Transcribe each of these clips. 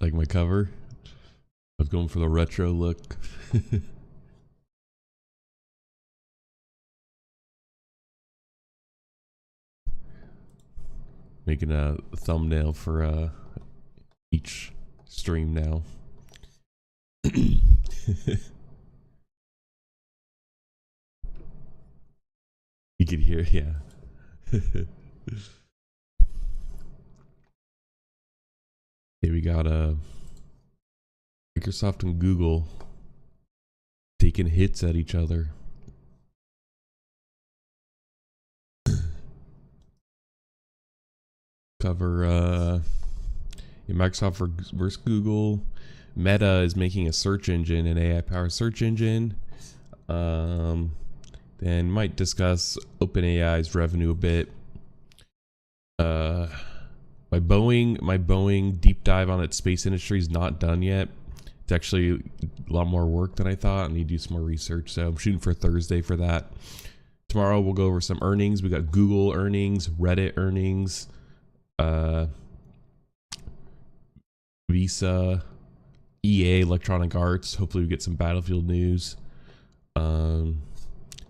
Like my cover. I was going for the retro look. Making a thumbnail for each stream now. You can hear, yeah. Okay, we got Microsoft and Google taking hits at each other. Cover Microsoft versus Google. Meta is making a search engine, an AI-powered search engine. Then might discuss OpenAI's revenue a bit. My Boeing deep dive on its space industry is not done yet. It's actually a lot more work than I thought. I need to do some more research, so I'm shooting for Thursday for that. Tomorrow we'll go over some earnings. We got Google earnings, Reddit earnings, Visa, EA, Electronic Arts. Hopefully we get some Battlefield news. And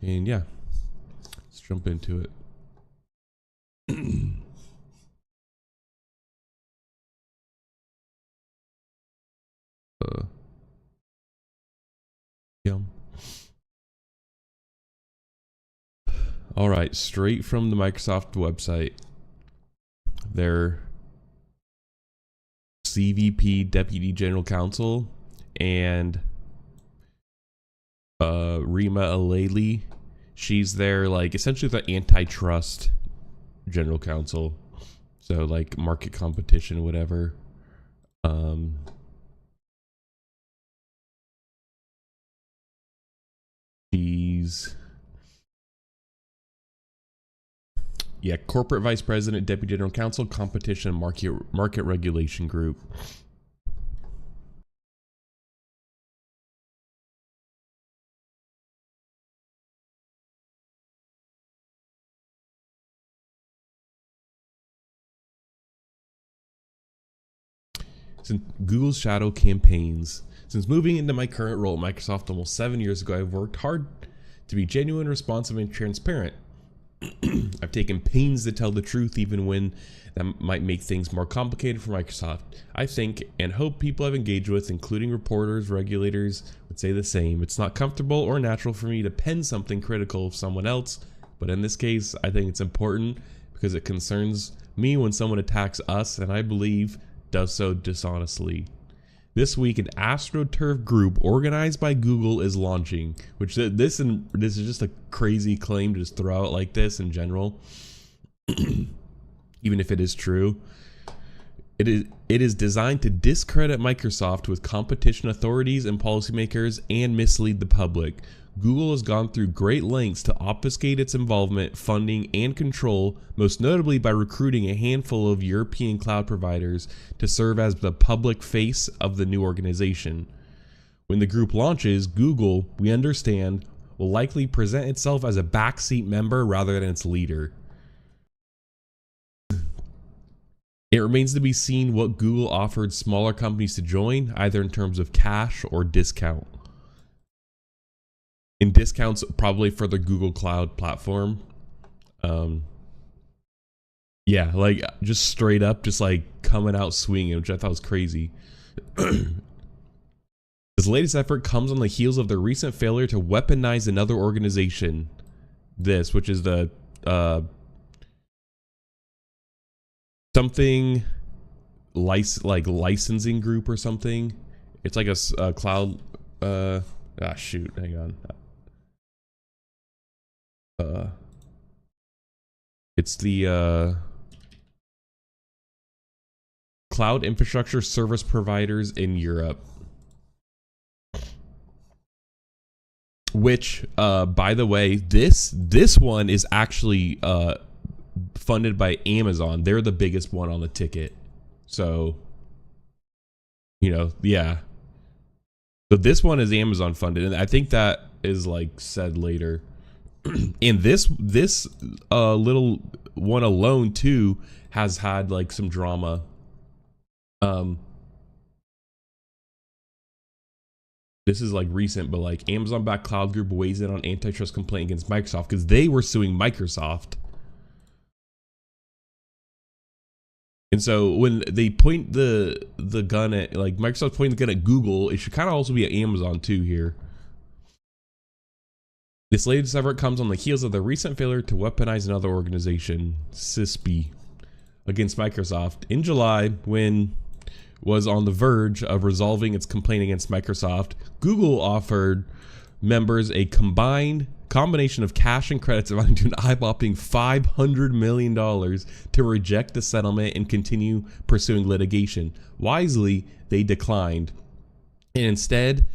yeah, let's jump into it. Yeah. All right, straight from the Microsoft website. Their CVP, Deputy General Counsel, and Rima Aleli. She's their, like, essentially the antitrust general counsel. So, like, market competition, whatever. She's... yeah, Corporate Vice President, Deputy General Counsel, Competition Market Regulation Group. Since Google's shadow campaigns. Since moving into my current role at Microsoft almost 7 years ago, I've worked hard to be genuine, responsive, and transparent. I've taken pains to tell the truth even when that might make things more complicated for Microsoft. I think and hope people I've engaged with, including reporters, regulators, would say the same. It's not comfortable or natural for me to pen something critical of someone else, but in this case, I think it's important because it concerns me when someone attacks us, and I believe does so dishonestly. This week, an AstroTurf group organized by Google is launching, which this is just a crazy claim to just throw out like this in general. Even if it is true, it is designed to discredit Microsoft with competition authorities and policymakers and mislead the public. Google has gone through great lengths to obfuscate its involvement, funding, and control, most notably by recruiting a handful of European cloud providers to serve as the public face of the new organization. When the group launches, Google, we understand, will likely present itself as a backseat member rather than its leader. It remains to be seen what Google offered smaller companies to join, either in terms of cash or discount. In discounts, probably for the Google Cloud platform. Yeah, like just straight up, just like coming out swinging, which I thought was crazy. This latest effort comes on the heels of their recent failure to weaponize another organization. Which is the something licensing group or something. It's like a cloud. Shoot, hang on. It's the cloud infrastructure service providers in Europe, which by the way, this one is actually funded by Amazon. They're the biggest one on the ticket, so you know, yeah. So this one is Amazon funded, and I think that is like said later. And this little one alone too has had like some drama. This is like recent, but like Amazon backed cloud group weighs in on antitrust complaint against Microsoft because they were suing Microsoft. And so when they point the gun at, like, Microsoft pointing the gun at Google, it should kind of also be at Amazon too here. This latest effort comes on the heels of the recent failure to weaponize another organization, CISP, against Microsoft in July, when was on the verge of resolving its complaint against Microsoft. Google offered members a combination of cash and credits amounting to an eye-popping $500 million to reject the settlement and continue pursuing litigation. Wisely, they declined, and instead,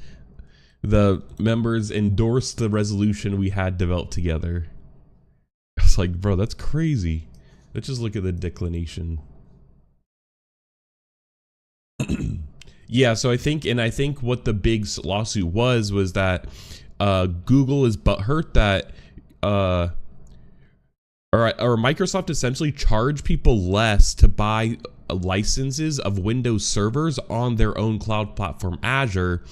the members endorsed the resolution we had developed together. I was like, bro, that's crazy. Let's just look at the declination. Yeah, so I think what the big lawsuit was that Google is butthurt that or Microsoft essentially charged people less to buy licenses of Windows servers on their own cloud platform, Azure,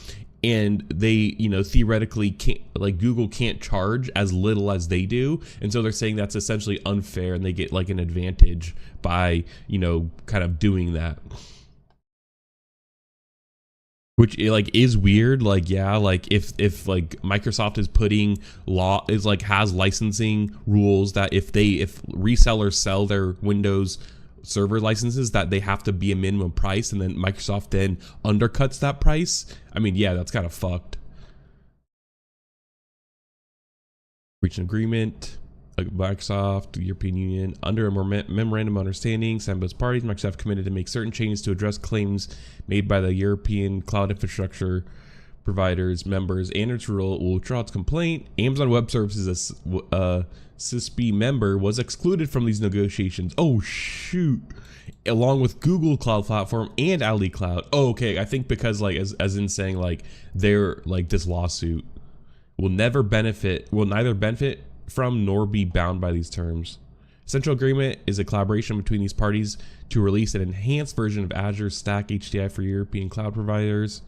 and they, theoretically can't, like, Google can't charge as little as they do, and so they're saying that's essentially unfair, and they get like an advantage by, kind of doing that. Which, like, is weird. Like, yeah, like if like Microsoft is putting has licensing rules that if resellers sell their Windows server licenses that they have to be a minimum price, and then Microsoft then undercuts that price. I mean, yeah, that's kind of fucked. Reach an agreement. Microsoft, the European Union, under a memorandum of understanding signed by both parties, Microsoft committed to make certain changes to address claims made by the European cloud infrastructure providers members, and its rule will withdraw its complaint. Amazon Web Services, a CISP member, was excluded from these negotiations. Oh shoot! Along with Google Cloud Platform and Ali Cloud. Oh, okay, I think because, like, as in saying, like, they're like, this lawsuit will neither benefit from nor be bound by these terms. Central agreement is a collaboration between these parties to release an enhanced version of Azure Stack HCI for European cloud providers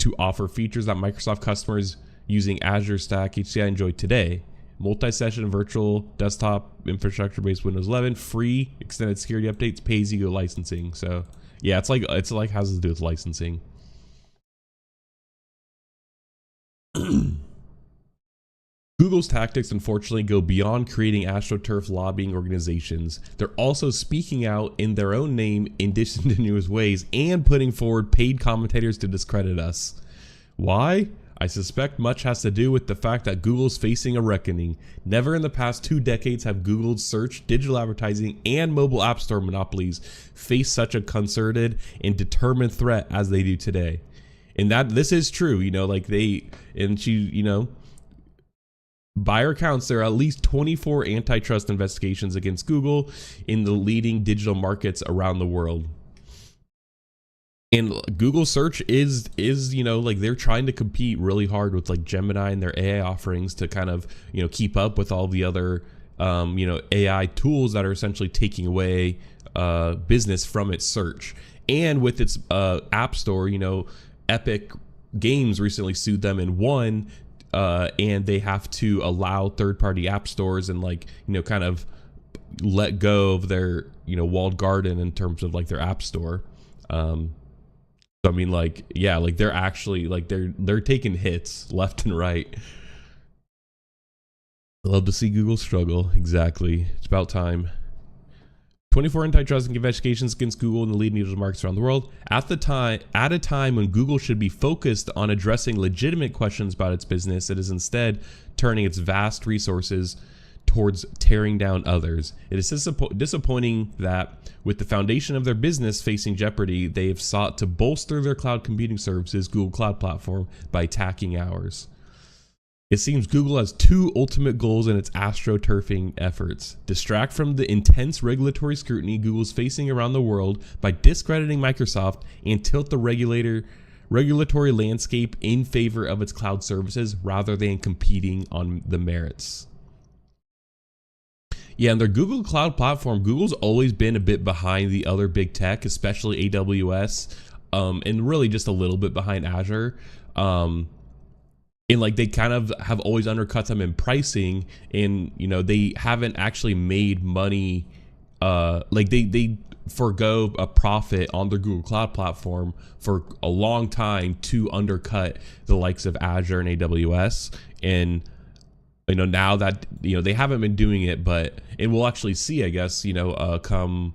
to offer features that Microsoft customers using Azure Stack HCI enjoy today. Multi-session virtual desktop infrastructure based Windows 11, free extended security updates, pay-as-you-go licensing. So yeah, it's like has to do with licensing. Google's tactics, unfortunately, go beyond creating AstroTurf lobbying organizations. They're also speaking out in their own name in disingenuous ways and putting forward paid commentators to discredit us. Why? I suspect much has to do with the fact that Google's facing a reckoning. Never in the past 2 decades have Google's search, digital advertising, and mobile app store monopolies faced such a concerted and determined threat as they do today. And that this is true, by our accounts, there are at least 24 antitrust investigations against Google in the leading digital markets around the world. And Google search is they're trying to compete really hard with like Gemini and their AI offerings to kind of, keep up with all the other, AI tools that are essentially taking away business from its search. And with its app store, Epic Games recently sued them and won. And they have to allow third-party app stores and kind of let go of their walled garden in terms of like their app store. So I mean, they're actually they're taking hits left and right. Love to see Google struggle. Exactly, it's about time. 24 antitrust investigations against Google in the leading digital markets around the world at a time when Google should be focused on addressing legitimate questions about its business. It is instead turning its vast resources towards tearing down others. It is disappointing that with the foundation of their business facing jeopardy, they have sought to bolster their cloud computing services, Google Cloud Platform, by attacking ours. It seems Google has 2 ultimate goals in its astroturfing efforts: distract from the intense regulatory scrutiny Google's facing around the world by discrediting Microsoft, and tilt the regulatory landscape in favor of its cloud services rather than competing on the merits. Yeah, and their Google Cloud Platform, Google's always been a bit behind the other big tech, especially AWS, and really just a little bit behind Azure. And like they kind of have always undercut them in pricing, and you know they haven't actually made money. Like they forgo a profit on their Google Cloud platform for a long time to undercut the likes of Azure and AWS. And you know now that you know they haven't been doing it, but and we'll actually see, I guess, you know, come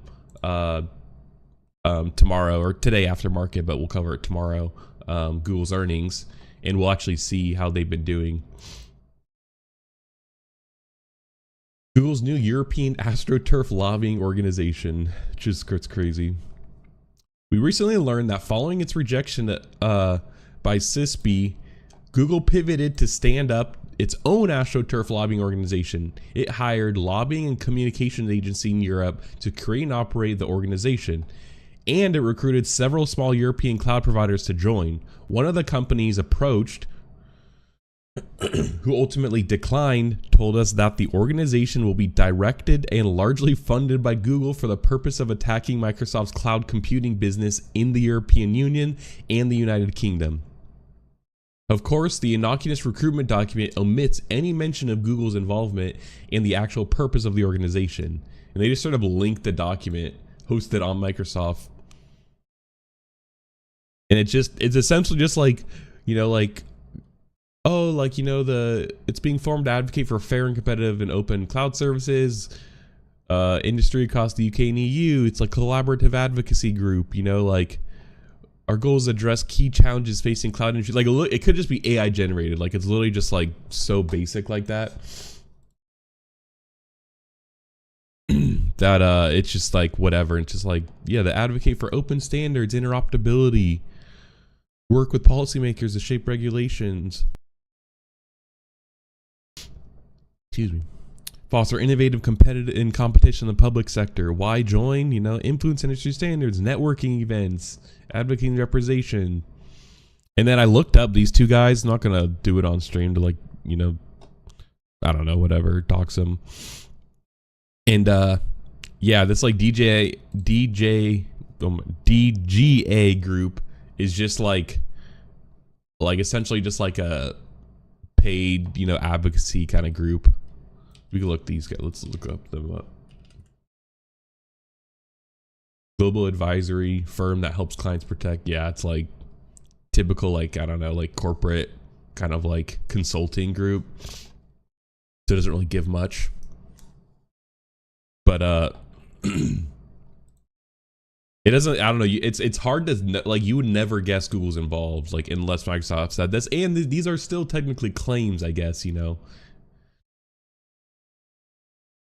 tomorrow or today after market, but we'll cover it tomorrow. Google's earnings, and we'll actually see how they've been doing. Google's new European AstroTurf lobbying organization, just it's crazy. We recently learned that following its rejection by CISP, Google pivoted to stand up its own AstroTurf lobbying organization. It hired lobbying and communications agency in Europe to create and operate the organization. And it recruited several small European cloud providers to join. One of the companies approached, who ultimately declined, told us that the organization will be directed and largely funded by Google for the purpose of attacking Microsoft's cloud computing business in the European Union and the United Kingdom. Of course, the innocuous recruitment document omits any mention of Google's involvement and the actual purpose of the organization. And they just sort of linked the document hosted on Microsoft. And it's essentially just like, you know, like, oh, like, you know, it's being formed to advocate for fair and competitive and open cloud services, industry across the UK and EU. It's like collaborative advocacy group, you know, like our goal is to address key challenges facing cloud industry. Like it could just be AI generated. Like it's literally just like so basic like that. That it's just like whatever. It's just like, yeah, the advocate for open standards, interoperability, work with policymakers to shape regulations. Excuse me. Foster innovative, competitive, and competition in the public sector. Why join? You know, influence industry standards, networking events, advocating representation. And then I looked up these two guys. I'm not gonna do it on stream to like, you know, I don't know, whatever, dox them. And yeah, this like DGA group is just like essentially just like a paid, you know, advocacy kind of group. We can look these guys. Let's look them up. Global advisory firm that helps clients protect. Yeah, it's like typical, like, I don't know, like corporate kind of like consulting group. So it doesn't really give much. But it doesn't, I don't know, it's hard to, like, you would never guess Google's involved, like, unless Microsoft said this. And these are still technically claims, I guess, you know.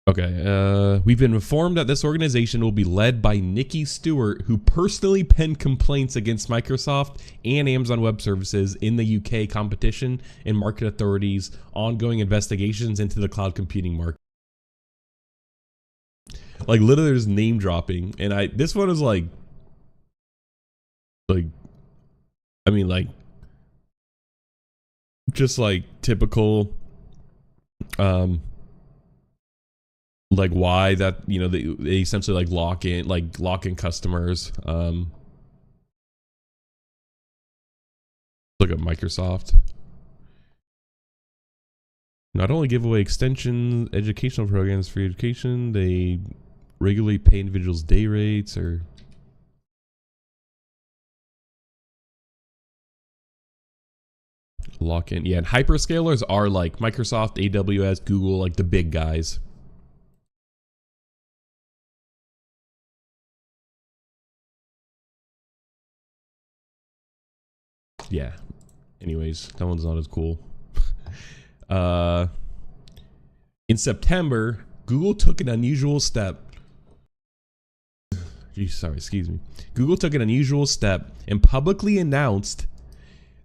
Okay, we've been informed that this organization will be led by Nikki Stewart, who personally penned complaints against Microsoft and Amazon Web Services in the UK Competition and Market Authority's ongoing investigations into the cloud computing market. Like, literally there's name dropping, and this one is like I mean, like, just like typical, like why that, you know, they essentially like lock in customers. Look at Microsoft. Not only give away extension educational programs for education, they regularly pay individuals day rates or lock in. Yeah, and hyperscalers are like Microsoft, AWS, Google, like the big guys. Yeah. Anyways, that one's not as cool. In September, Google took an unusual step. Excuse me. Google took an unusual step and publicly announced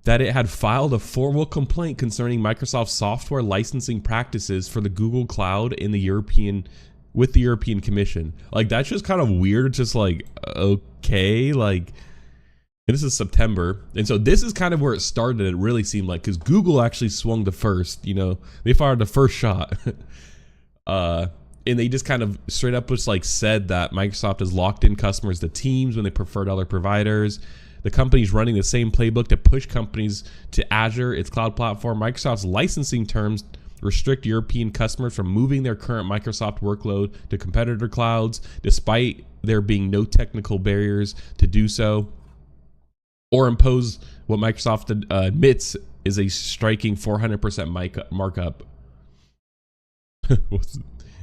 that it had filed a formal complaint concerning Microsoft's software licensing practices for the Google Cloud in the European Commission. Like, that's just kind of weird. It's just like, okay, like, and this is September, and so this is kind of where it started. It really seemed like, because Google actually swung the first, you know, they fired the first shot. And they just kind of straight up just like said that Microsoft has locked in customers to Teams when they preferred other providers, The company's running the same playbook to push companies to Azure, its cloud platform. Microsoft's licensing terms restrict European customers from moving their current Microsoft workload to competitor clouds, despite there being no technical barriers to do so, or impose what Microsoft admits is a striking 400% markup.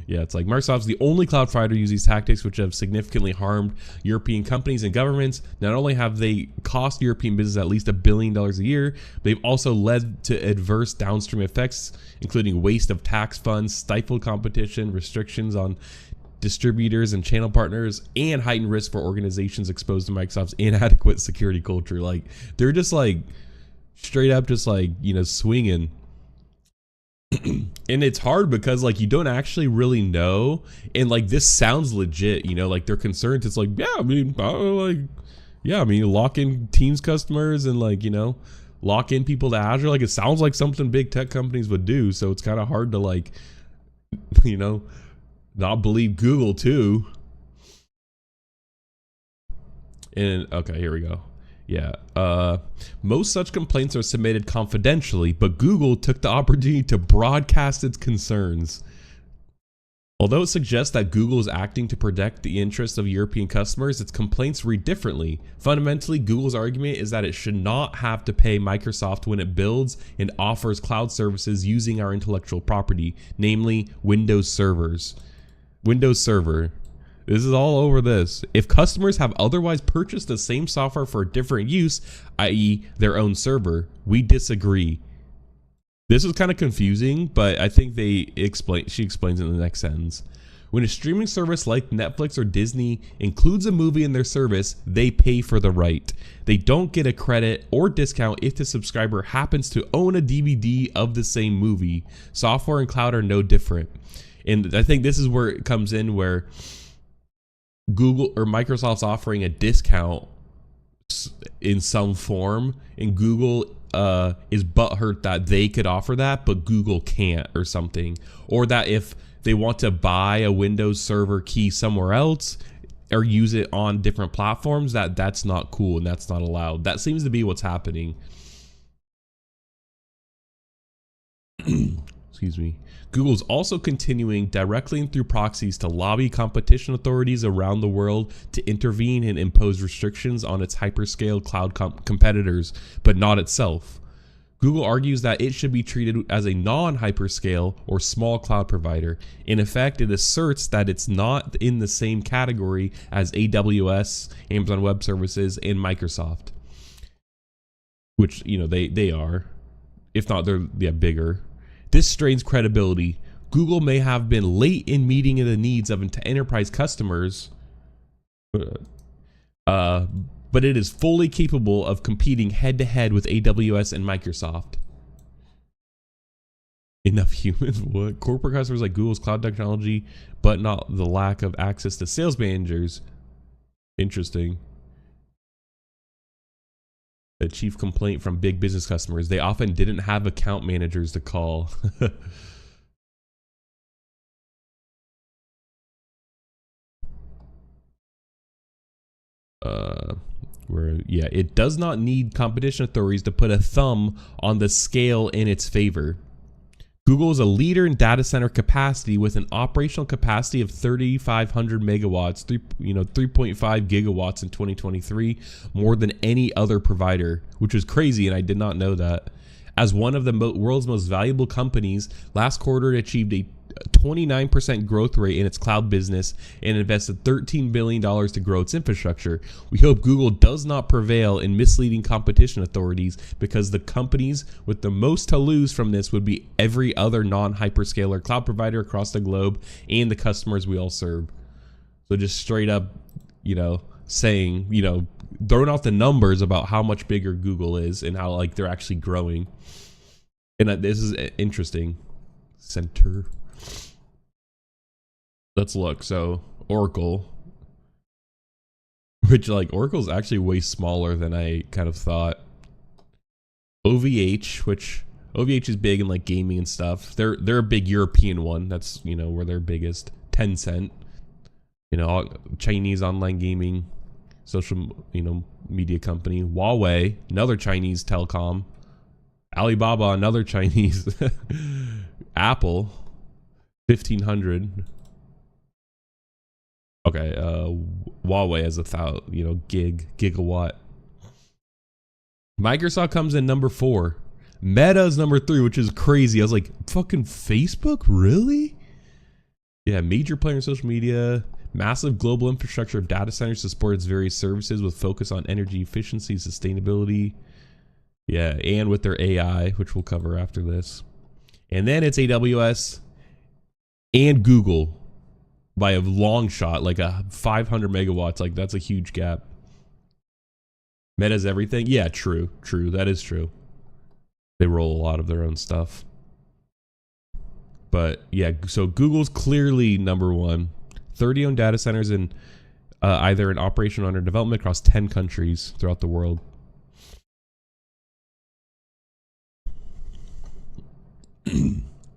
Yeah, it's like Microsoft's the only cloud provider to use these tactics, which have significantly harmed European companies and governments. Not only have they cost European business at least $1 billion a year, they've also led to adverse downstream effects, including waste of tax funds, stifled competition, restrictions on distributors and channel partners, and heightened risk for organizations exposed to Microsoft's inadequate security culture. Like, they're just like straight up just like, you know, swinging. And it's hard because like you don't actually really know, and like this sounds legit, you know, like their concerns. It's like, yeah, I mean, lock in Teams customers and like, you know, lock in people to Azure. Like, it sounds like something big tech companies would do. So it's kind of hard to like, you know, not believe Google too. And okay, here we go. Yeah, most such complaints are submitted confidentially, but Google took the opportunity to broadcast its concerns. Although it suggests that Google is acting to protect the interests of European customers, its complaints read differently. Fundamentally, Google's argument is that it should not have to pay Microsoft when it builds and offers cloud services using our intellectual property, namely Windows servers. Windows Server. This is all over this. If customers have otherwise purchased the same software for a different use, i.e. their own server, we disagree. This is kind of confusing, but I think she explains it in the next sentence. When a streaming service like Netflix or Disney includes a movie in their service, they pay for the right. They don't get a credit or discount if the subscriber happens to own a DVD of the same movie. Software and cloud are no different. And I think this is where it comes in, where Google or Microsoft's offering a discount in some form, and Google is butthurt that they could offer that, but Google can't, or something. Or that if they want to buy a Windows Server key somewhere else or use it on different platforms, that's not cool and that's not allowed. That seems to be what's happening. Excuse me. Google's also continuing directly and through proxies to lobby competition authorities around the world to intervene and impose restrictions on its hyperscale cloud competitors, but not itself. Google argues that it should be treated as a non-hyperscale or small cloud provider. In effect, it asserts that it's not in the same category as AWS, Amazon Web Services, and Microsoft, which, you know, they are. If not, they're bigger. This strains credibility. Google may have been late in meeting the needs of enterprise customers, but it is fully capable of competing head-to-head with AWS and Microsoft. Enough humans? What? Corporate customers like Google's cloud technology, but not the lack of access to sales managers. Interesting. A chief complaint from big business customers: they often didn't have account managers to call. Yeah, it does not need competition authorities to put a thumb on the scale in its favor. Google is a leader in data center capacity with an operational capacity of 3,500 megawatts, 3.5 gigawatts in 2023, more than any other provider, which is crazy, and I did not know that. As one of the world's most valuable companies, last quarter it achieved a 29% growth rate in its cloud business and invested $13 billion to grow its infrastructure. We hope Google does not prevail in misleading competition authorities, because the companies with the most to lose from this would be every other non-hyperscaler cloud provider across the globe and the customers we all serve. So just straight up, you know, saying, you know, throwing out the numbers about how much bigger Google is and how like they're actually growing. And this is interesting. Center. Let's look. So Oracle, which like Oracle's actually way smaller than I kind of thought. OVH, which OVH is big in like gaming and stuff. They're a big European one. That's, you know, where they're biggest. Tencent, you know, Chinese online gaming. social, media company. Huawei, another Chinese telecom. Alibaba, another Chinese. Apple, 1,500. Okay, Huawei has 1,000, gigawatt. Microsoft comes in number 4. Meta is number 3, which is crazy. I was like, fucking Facebook, really? Yeah, major player in social media. Massive global infrastructure of data centers to support its various services with focus on energy efficiency, sustainability. Yeah, and with their AI, which we'll cover after this. And then it's AWS and Google by a long shot, like a 500 megawatts. Like, that's a huge gap. Meta's everything? Yeah, true. That is true. They roll a lot of their own stuff. But yeah, so Google's clearly number 1. 30 owned data centers in either in operation or under development across 10 countries throughout the world.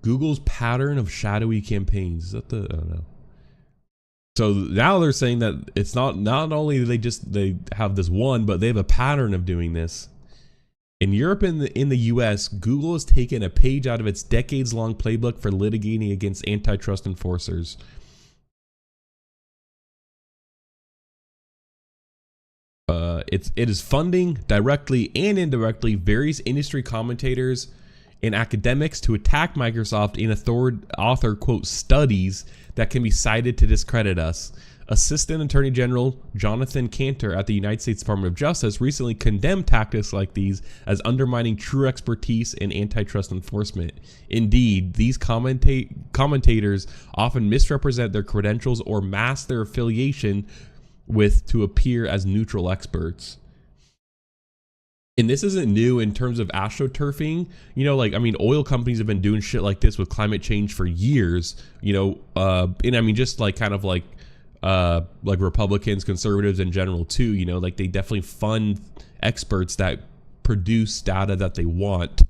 Google's pattern of shadowy campaigns. Is that the, I don't know. So now they're saying that it's not only do they have this one, but they have a pattern of doing this. In Europe and in the US, Google has taken a page out of its decades-long playbook for litigating against antitrust enforcers. It is funding directly and indirectly various industry commentators and academics to attack Microsoft in author quote studies that can be cited to discredit us. Assistant Attorney General Jonathan Cantor at the United States Department of Justice recently condemned tactics like these as undermining true expertise in antitrust enforcement. Indeed, these commentators often misrepresent their credentials or mask their affiliation with to appear as neutral experts. And this isn't new in terms of astroturfing. Oil companies have been doing shit like this with climate change for years. Just like kind of like Republicans, conservatives in general too. They definitely fund experts that produce data that they want.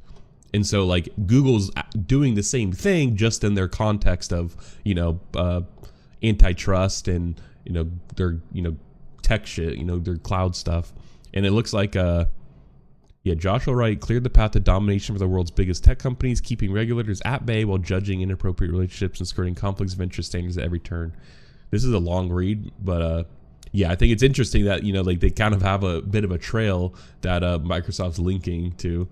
And so like Google's doing the same thing, just in their context of, antitrust and, their, tech shit, their cloud stuff. And it looks like, Joshua Wright cleared the path to domination for the world's biggest tech companies, keeping regulators at bay while judging inappropriate relationships and skirting conflicts of interest standards at every turn. This is a long read, but I think it's interesting that, they kind of have a bit of a trail that Microsoft's linking to.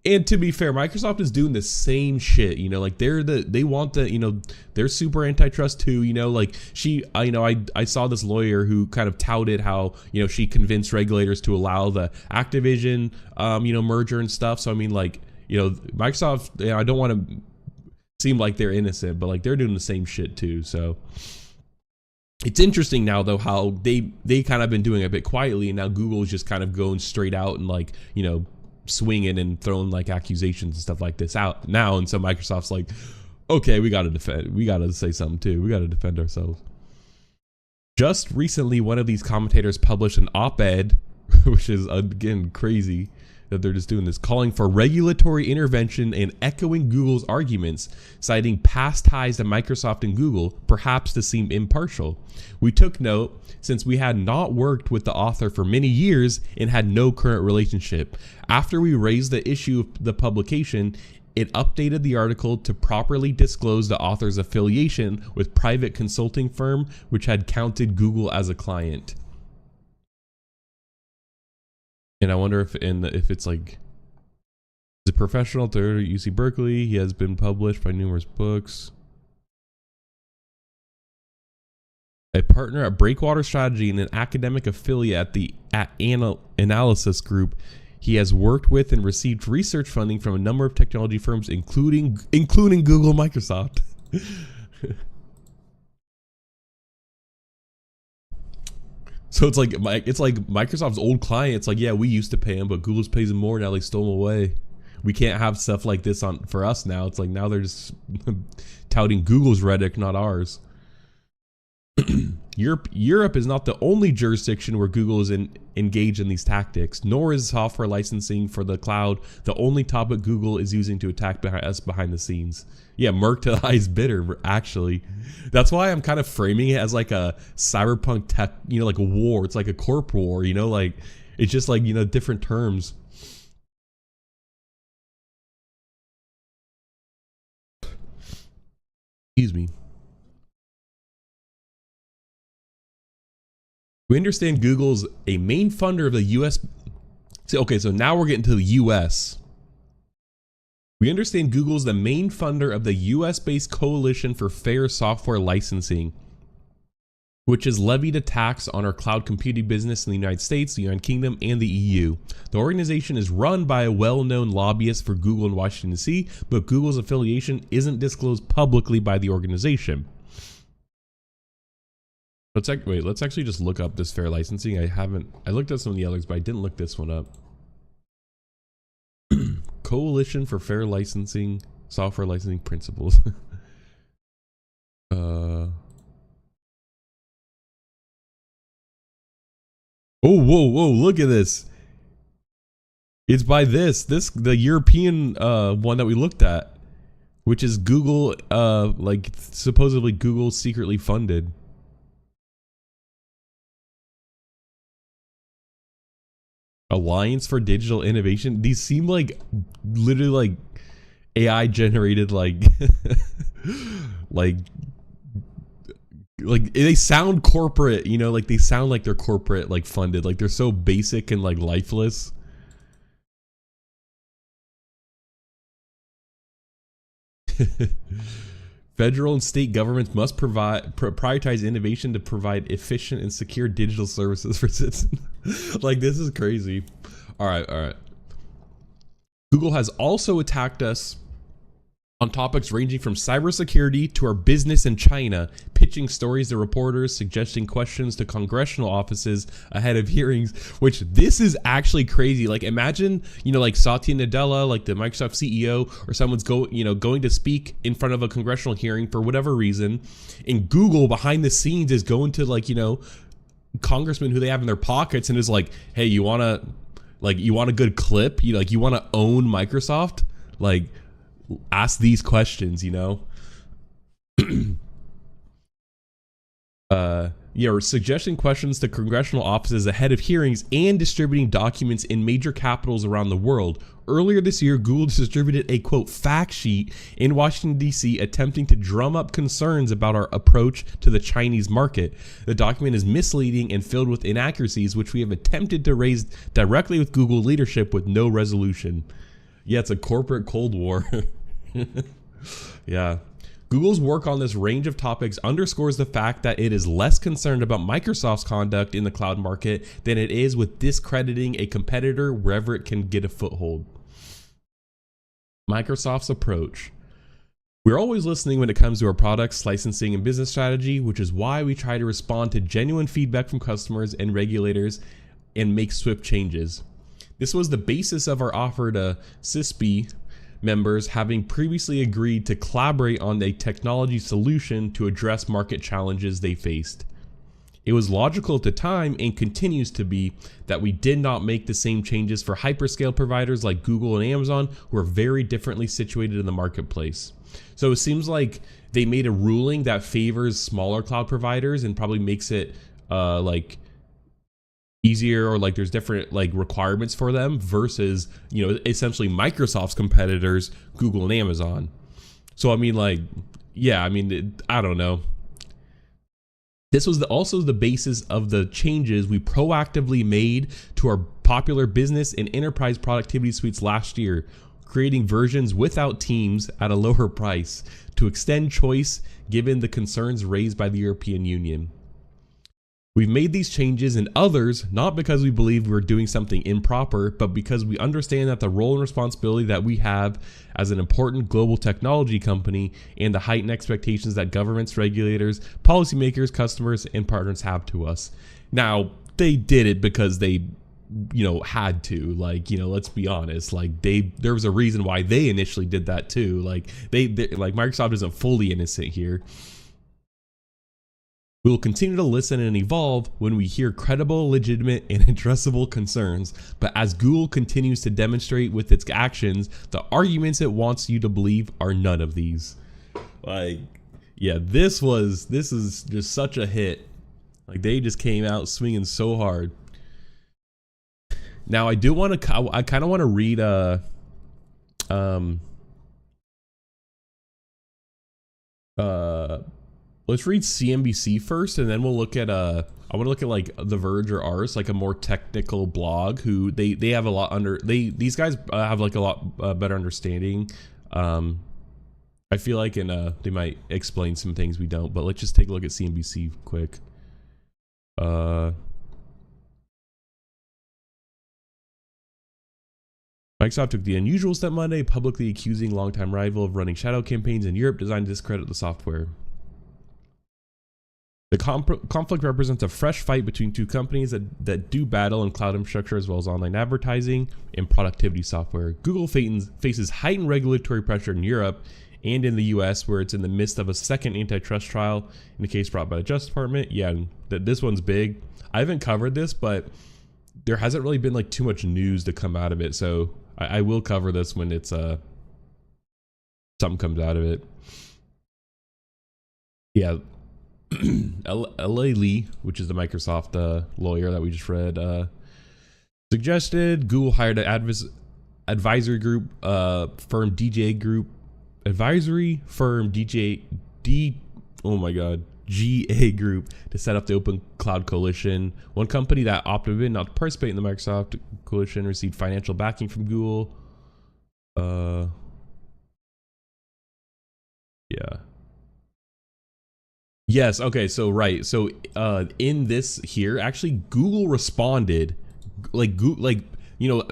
And to be fair, Microsoft is doing the same shit, they're super antitrust too, I saw this lawyer who kind of touted how, she convinced regulators to allow the Activision, merger and stuff. So, Microsoft, I don't want to seem like they're innocent, but like they're doing the same shit too. So it's interesting now though, how they kind of been doing it a bit quietly, and now Google is just kind of going straight out and like, swinging and throwing like accusations and stuff like this out now. And so Microsoft's like, okay, we got to say something too. We got to defend ourselves. Just recently, one of these commentators published an op-ed, which is again crazy that they're just doing this, calling for regulatory intervention and echoing Google's arguments, citing past ties to Microsoft and Google, perhaps to seem impartial. We took note, since we had not worked with the author for many years and had no current relationship. After we raised the issue of the publication, it updated the article to properly disclose the author's affiliation with private consulting firm, which had counted Google as a client. And I wonder if it's like, he's a professional author at UC Berkeley. He has been published by numerous books. A partner at Breakwater Strategy and an academic affiliate at Analysis Group. He has worked with and received research funding from a number of technology firms, including Google and Microsoft. So it's like Microsoft's old clients, like, yeah, we used to pay them, but Google's pays them more now. They stole them away. We can't have stuff like this on for us now. It's like now they're just touting Google's rhetoric, not ours. Europe is not the only jurisdiction where Google is engaged in these tactics, nor is software licensing for the cloud the only topic Google is using to attack us behind the scenes. Yeah, Merck to the highest bidder, actually. That's why I'm kind of framing it as like a cyberpunk tech, like a war. It's like a corp war, like it's just like, different terms. Excuse me. We understand Google's a main funder of the U.S. Okay, so now we're getting to the U.S. We understand Google's the main funder of the US-based Coalition for Fair Software Licensing, which has levied a tax on our cloud computing business in the United States, the United Kingdom, and the EU. The organization is run by a well-known lobbyist for Google in Washington, D.C., but Google's affiliation isn't disclosed publicly by the organization. Let's actually just look up this fair licensing. I looked at some of the others, but I didn't look this one up. Coalition for Fair Licensing, Software Licensing Principles. Oh, whoa, look at this. It's by the European one that we looked at, which is Google, like supposedly Google secretly funded. Alliance for Digital Innovation. These seem like literally like AI generated, like like they sound corporate, like they sound like they're corporate, like funded, like they're so basic and like lifeless. Federal and state governments must prioritize innovation to provide efficient and secure digital services for citizens. Like, this is crazy. All right. Google has also attacked us on topics ranging from cybersecurity to our business in China, pitching stories to reporters, suggesting questions to congressional offices ahead of hearings, which this is actually crazy. Like, imagine, like Satya Nadella, like the Microsoft CEO, or someone's going to speak in front of a congressional hearing for whatever reason, and Google behind the scenes is going to, like, congressmen who they have in their pockets and is like, hey, you want a good clip? You want to own Microsoft? Like, ask these questions, or suggesting questions to congressional offices ahead of hearings and distributing documents in major capitals around the world. Earlier this year, Google distributed a quote fact sheet in Washington, D.C., attempting to drum up concerns about our approach to the Chinese market. The document is misleading and filled with inaccuracies, which we have attempted to raise directly with Google leadership with no resolution. Yeah, it's a corporate Cold War. Yeah. Google's work on this range of topics underscores the fact that it is less concerned about Microsoft's conduct in the cloud market than it is with discrediting a competitor wherever it can get a foothold. Microsoft's approach. We're always listening when it comes to our products, licensing, and business strategy, which is why we try to respond to genuine feedback from customers and regulators and make swift changes. This was the basis of our offer to CISP members, having previously agreed to collaborate on a technology solution to address market challenges they faced. It was logical at the time, and continues to be, that we did not make the same changes for hyperscale providers like Google and Amazon, who are very differently situated in the marketplace. So it seems like they made a ruling that favors smaller cloud providers and probably makes it like easier, or like there's different like requirements for them versus, essentially Microsoft's competitors, Google and Amazon. So I mean, like, yeah, I mean, I don't know. This was also the basis of the changes we proactively made to our popular business and enterprise productivity suites last year, creating versions without Teams at a lower price to extend choice given the concerns raised by the European Union. We've made these changes and others not because we believe we're doing something improper, but because we understand that the role and responsibility that we have as an important global technology company and the heightened expectations that governments, regulators, policymakers, customers, and partners have to us. Now, they did it because they, had to, like, let's be honest, like there was a reason why they initially did that too. Like they like Microsoft isn't fully innocent here. We will continue to listen and evolve when we hear credible, legitimate, and addressable concerns. But as Google continues to demonstrate with its actions, the arguments it wants you to believe are none of these. Like, yeah, this is just such a hit. Like, they just came out swinging so hard. Now, I do want to, I kind of want to read, let's read CNBC first, and then we'll look at I want to look at like The Verge or Ars, like a more technical blog. Who they have a lot under these guys have like a lot better understanding. I feel like they might explain some things we don't. But let's just take a look at CNBC quick. Microsoft took the unusual step Monday, publicly accusing longtime rival of running shadow campaigns in Europe designed to discredit the software. The conflict represents a fresh fight between two companies that do battle in cloud infrastructure as well as online advertising and productivity software. Google faces heightened regulatory pressure in Europe and in the US, where it's in the midst of a second antitrust trial in a case brought by the Justice Department. Yeah, this one's big. I haven't covered this, but there hasn't really been like too much news to come out of it. So I will cover this when it's something comes out of it. Yeah. L.A. Lee, which is the Microsoft lawyer that we just read, suggested Google hired an advisory group firm GA Group to set up the Open Cloud Coalition. One company that opted in not to participate in the Microsoft Coalition received financial backing from Google. Yeah. Yes. Okay. So right. So in this here, actually, Google responded, like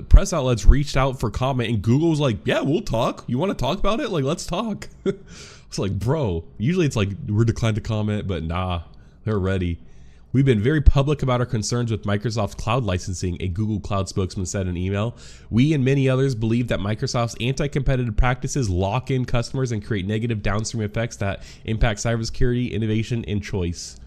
press outlets reached out for comment, and Google was like, "Yeah, we'll talk. You want to talk about it? Like, let's talk." It's like, bro. Usually it's like we're declined to comment, but nah, they're ready. We've been very public about our concerns with Microsoft's cloud licensing, a Google Cloud spokesman said in an email. We and many others believe that Microsoft's anti-competitive practices lock in customers and create negative downstream effects that impact cybersecurity, innovation, and choice.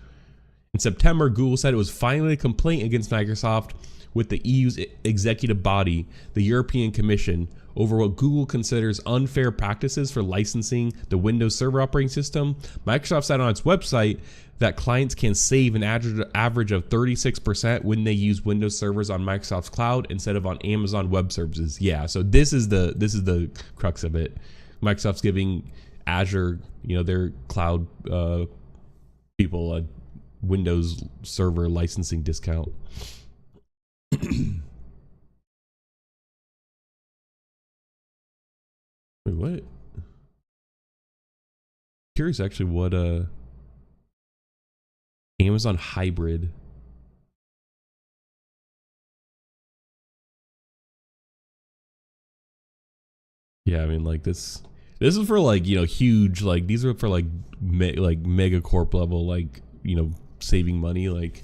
In September, Google said it was filing a complaint against Microsoft with the EU's executive body, the European Commission, over what Google considers unfair practices for licensing the Windows Server operating system. Microsoft said on its website that clients can save an average of 36% when they use Windows servers on Microsoft's cloud instead of on Amazon Web Services. Yeah, so this is the crux of it. Microsoft's giving Azure, their cloud people a Windows Server licensing discount. Wait, what? Curious actually what Amazon Hybrid. Yeah, I mean, like this is for like, huge, like these are for like mega corp level, like, saving money. Like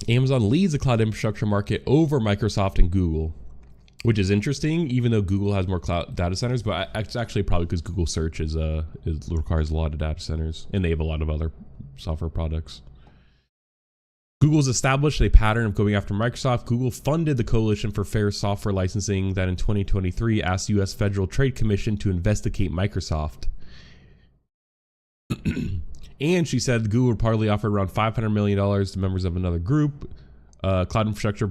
Amazon leads the cloud infrastructure market over Microsoft and Google, which is interesting, even though Google has more cloud data centers. But it's actually probably because Google Search requires a lot of data centers, and they have a lot of other software products. Google's established a pattern of going after Microsoft. Google funded the Coalition for Fair Software Licensing that in 2023 asked the U.S. Federal Trade Commission to investigate Microsoft. And she said Google reportedly offered around $500 million to members of another group, cloud infrastructure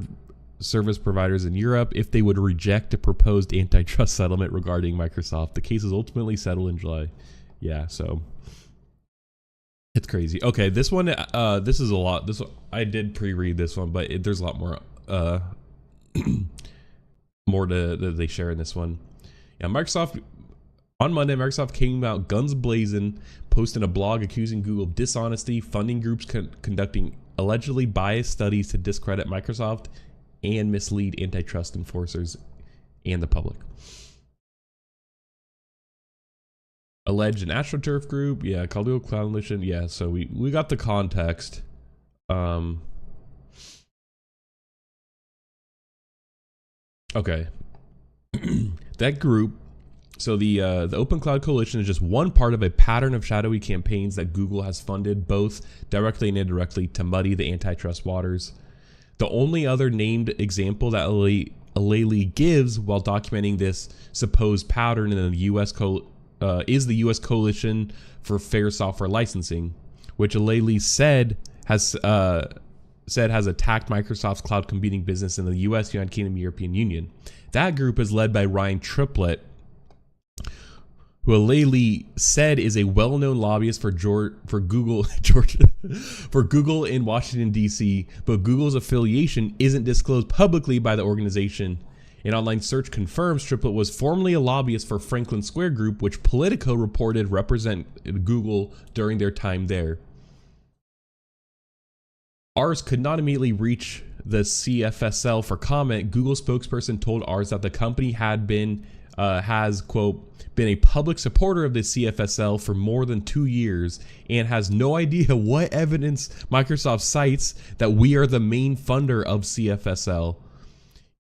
service providers in Europe, if they would reject a proposed antitrust settlement regarding Microsoft. The case is ultimately settled in July. Yeah, so it's crazy. Okay, this one, this is a lot. I did pre-read this one, but there's a lot more, that they share in this one. Yeah, Microsoft. On Monday, Microsoft came out guns blazing, posting a blog accusing Google of dishonesty, funding groups conducting allegedly biased studies to discredit Microsoft and mislead antitrust enforcers and the public. Alleged an AstroTurf group, yeah, Google Cloud Coalition, yeah. So we got the context. Okay, that group. So the Open Cloud Coalition is just one part of a pattern of shadowy campaigns that Google has funded both directly and indirectly to muddy the antitrust waters. The only other named example that Aleli gives while documenting this supposed pattern in the U.S. is the U.S. Coalition for Fair Software Licensing, which Aleli said has attacked Microsoft's cloud computing business in the U.S., United Kingdom, European Union. That group is led by Ryan Triplett, who Aleli said is a well-known lobbyist for Google for Google in Washington, D.C., but Google's affiliation isn't disclosed publicly by the organization. An online search confirms Triplett was formerly a lobbyist for Franklin Square Group, which Politico reported represented Google during their time there. Ars could not immediately reach the CFSL for comment. Google spokesperson told Ars that the company has, quote, been a public supporter of the CFSL for more than 2 years and has no idea what evidence Microsoft cites that we are the main funder of CFSL.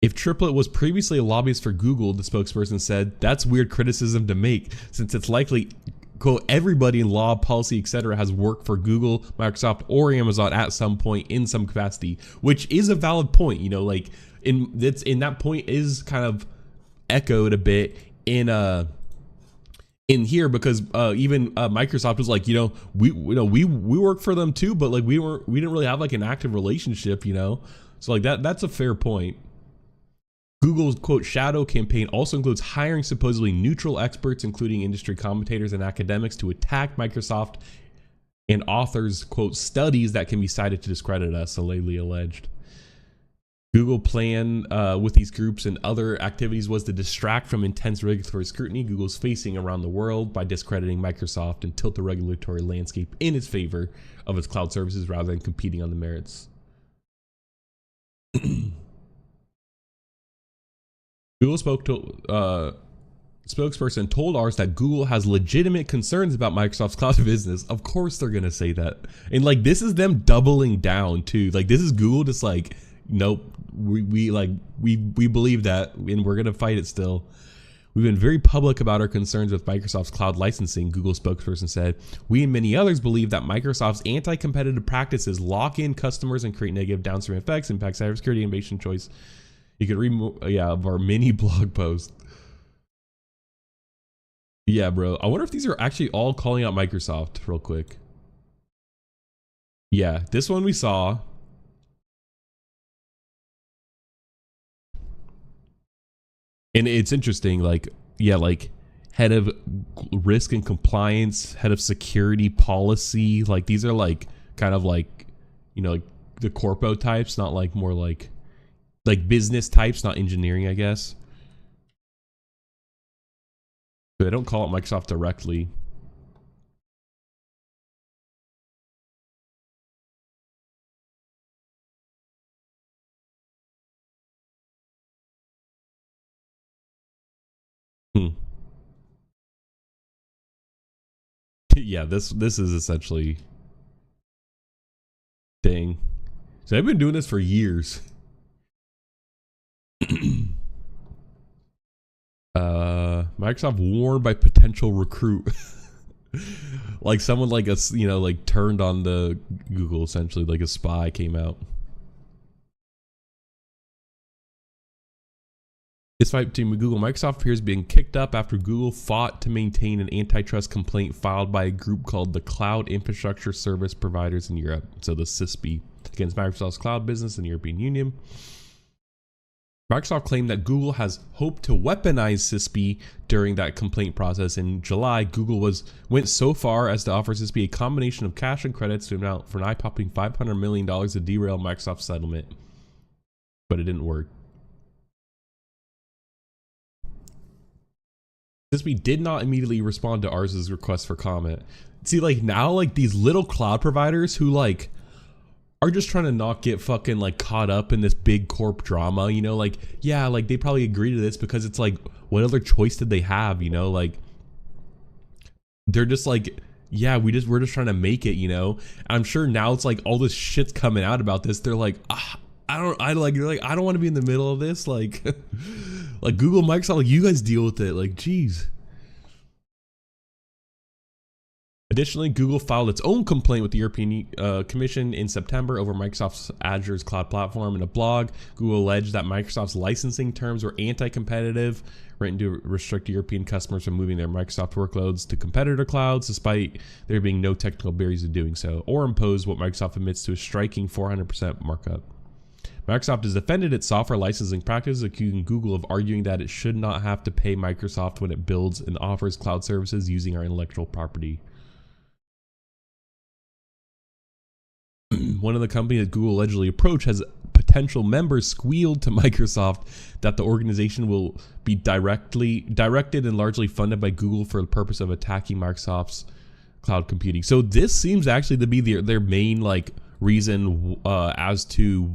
If Triplett was previously a lobbyist for Google, the spokesperson said, that's weird criticism to make, since it's likely, quote, everybody in law, policy, etc. has worked for Google, Microsoft, or Amazon at some point in some capacity, which is a valid point. You know, like in that point is kind of echoed a bit in here, because even Microsoft was like, we work for them too, but like we didn't really have like an active relationship, so like that's a fair point. Google's, quote, shadow campaign also includes hiring supposedly neutral experts, including industry commentators and academics, to attack Microsoft and authors, quote, studies that can be cited to discredit us, Aleli alleged. Google plan with these groups and other activities was to distract from intense regulatory scrutiny Google's facing around the world by discrediting Microsoft and tilt the regulatory landscape in its favor of its cloud services rather than competing on the merits. Google spokesperson told Ars that Google has legitimate concerns about Microsoft's cloud business. Of course they're gonna say that, and like this is them doubling down too. Like this is Google just like, nope, we believe that and we're gonna fight it still. We've been very public about our concerns with Microsoft's cloud licensing, Google spokesperson said. We and many others believe that Microsoft's anti-competitive practices lock in customers and create negative downstream effects, impact cybersecurity, innovation choice. You could read of our mini blog post. Yeah, bro. I wonder if these are actually all calling out Microsoft real quick. Yeah, this one we saw. And it's interesting, like, yeah, like head of risk and compliance, head of security policy. Like these are like kind of like, like the corpo types, not like more like business types, not engineering, I guess. But they don't call it Microsoft directly. Yeah, this is essentially, dang. So I've been doing this for years. Microsoft warned by potential recruit. Like someone like us, like turned on the Google, essentially, like a spy came out. This fight between Google and Microsoft appears being kicked up after Google fought to maintain an antitrust complaint filed by a group called the Cloud Infrastructure Service Providers in Europe, so the CISP, against Microsoft's cloud business in the European Union. Microsoft claimed that Google has hoped to weaponize CISP during that complaint process. In July, Google went so far as to offer CISP a combination of cash and credits to amount for an eye-popping $500 million to derail Microsoft's settlement. But it didn't work. CISP did not immediately respond to Ars's request for comment. See, like now, like these little cloud providers who like are just trying to not get fucking like caught up in this big corp drama, like, yeah, like they probably agree to this because it's like, what other choice did they have, like they're just like, yeah, we're just trying to make it, I'm sure now it's like all this shit's coming out about this. They're like, I don't want to be in the middle of this. Like, like Google, Microsoft, like you guys deal with it. Like, geez, Additionally, Google filed its own complaint with the European Commission in September over Microsoft's Azure's cloud platform. In a blog, Google alleged that Microsoft's licensing terms were anti-competitive, written to restrict European customers from moving their Microsoft workloads to competitor clouds, despite there being no technical barriers to doing so, or impose what Microsoft admits to a striking 400% markup. Microsoft has defended its software licensing practices, accusing Google of arguing that it should not have to pay Microsoft when it builds and offers cloud services using our intellectual property. One of the companies that Google allegedly approached has potential members squealed to Microsoft that the organization will be directed and largely funded by Google for the purpose of attacking Microsoft's cloud computing. So this seems actually to be their main like reason as to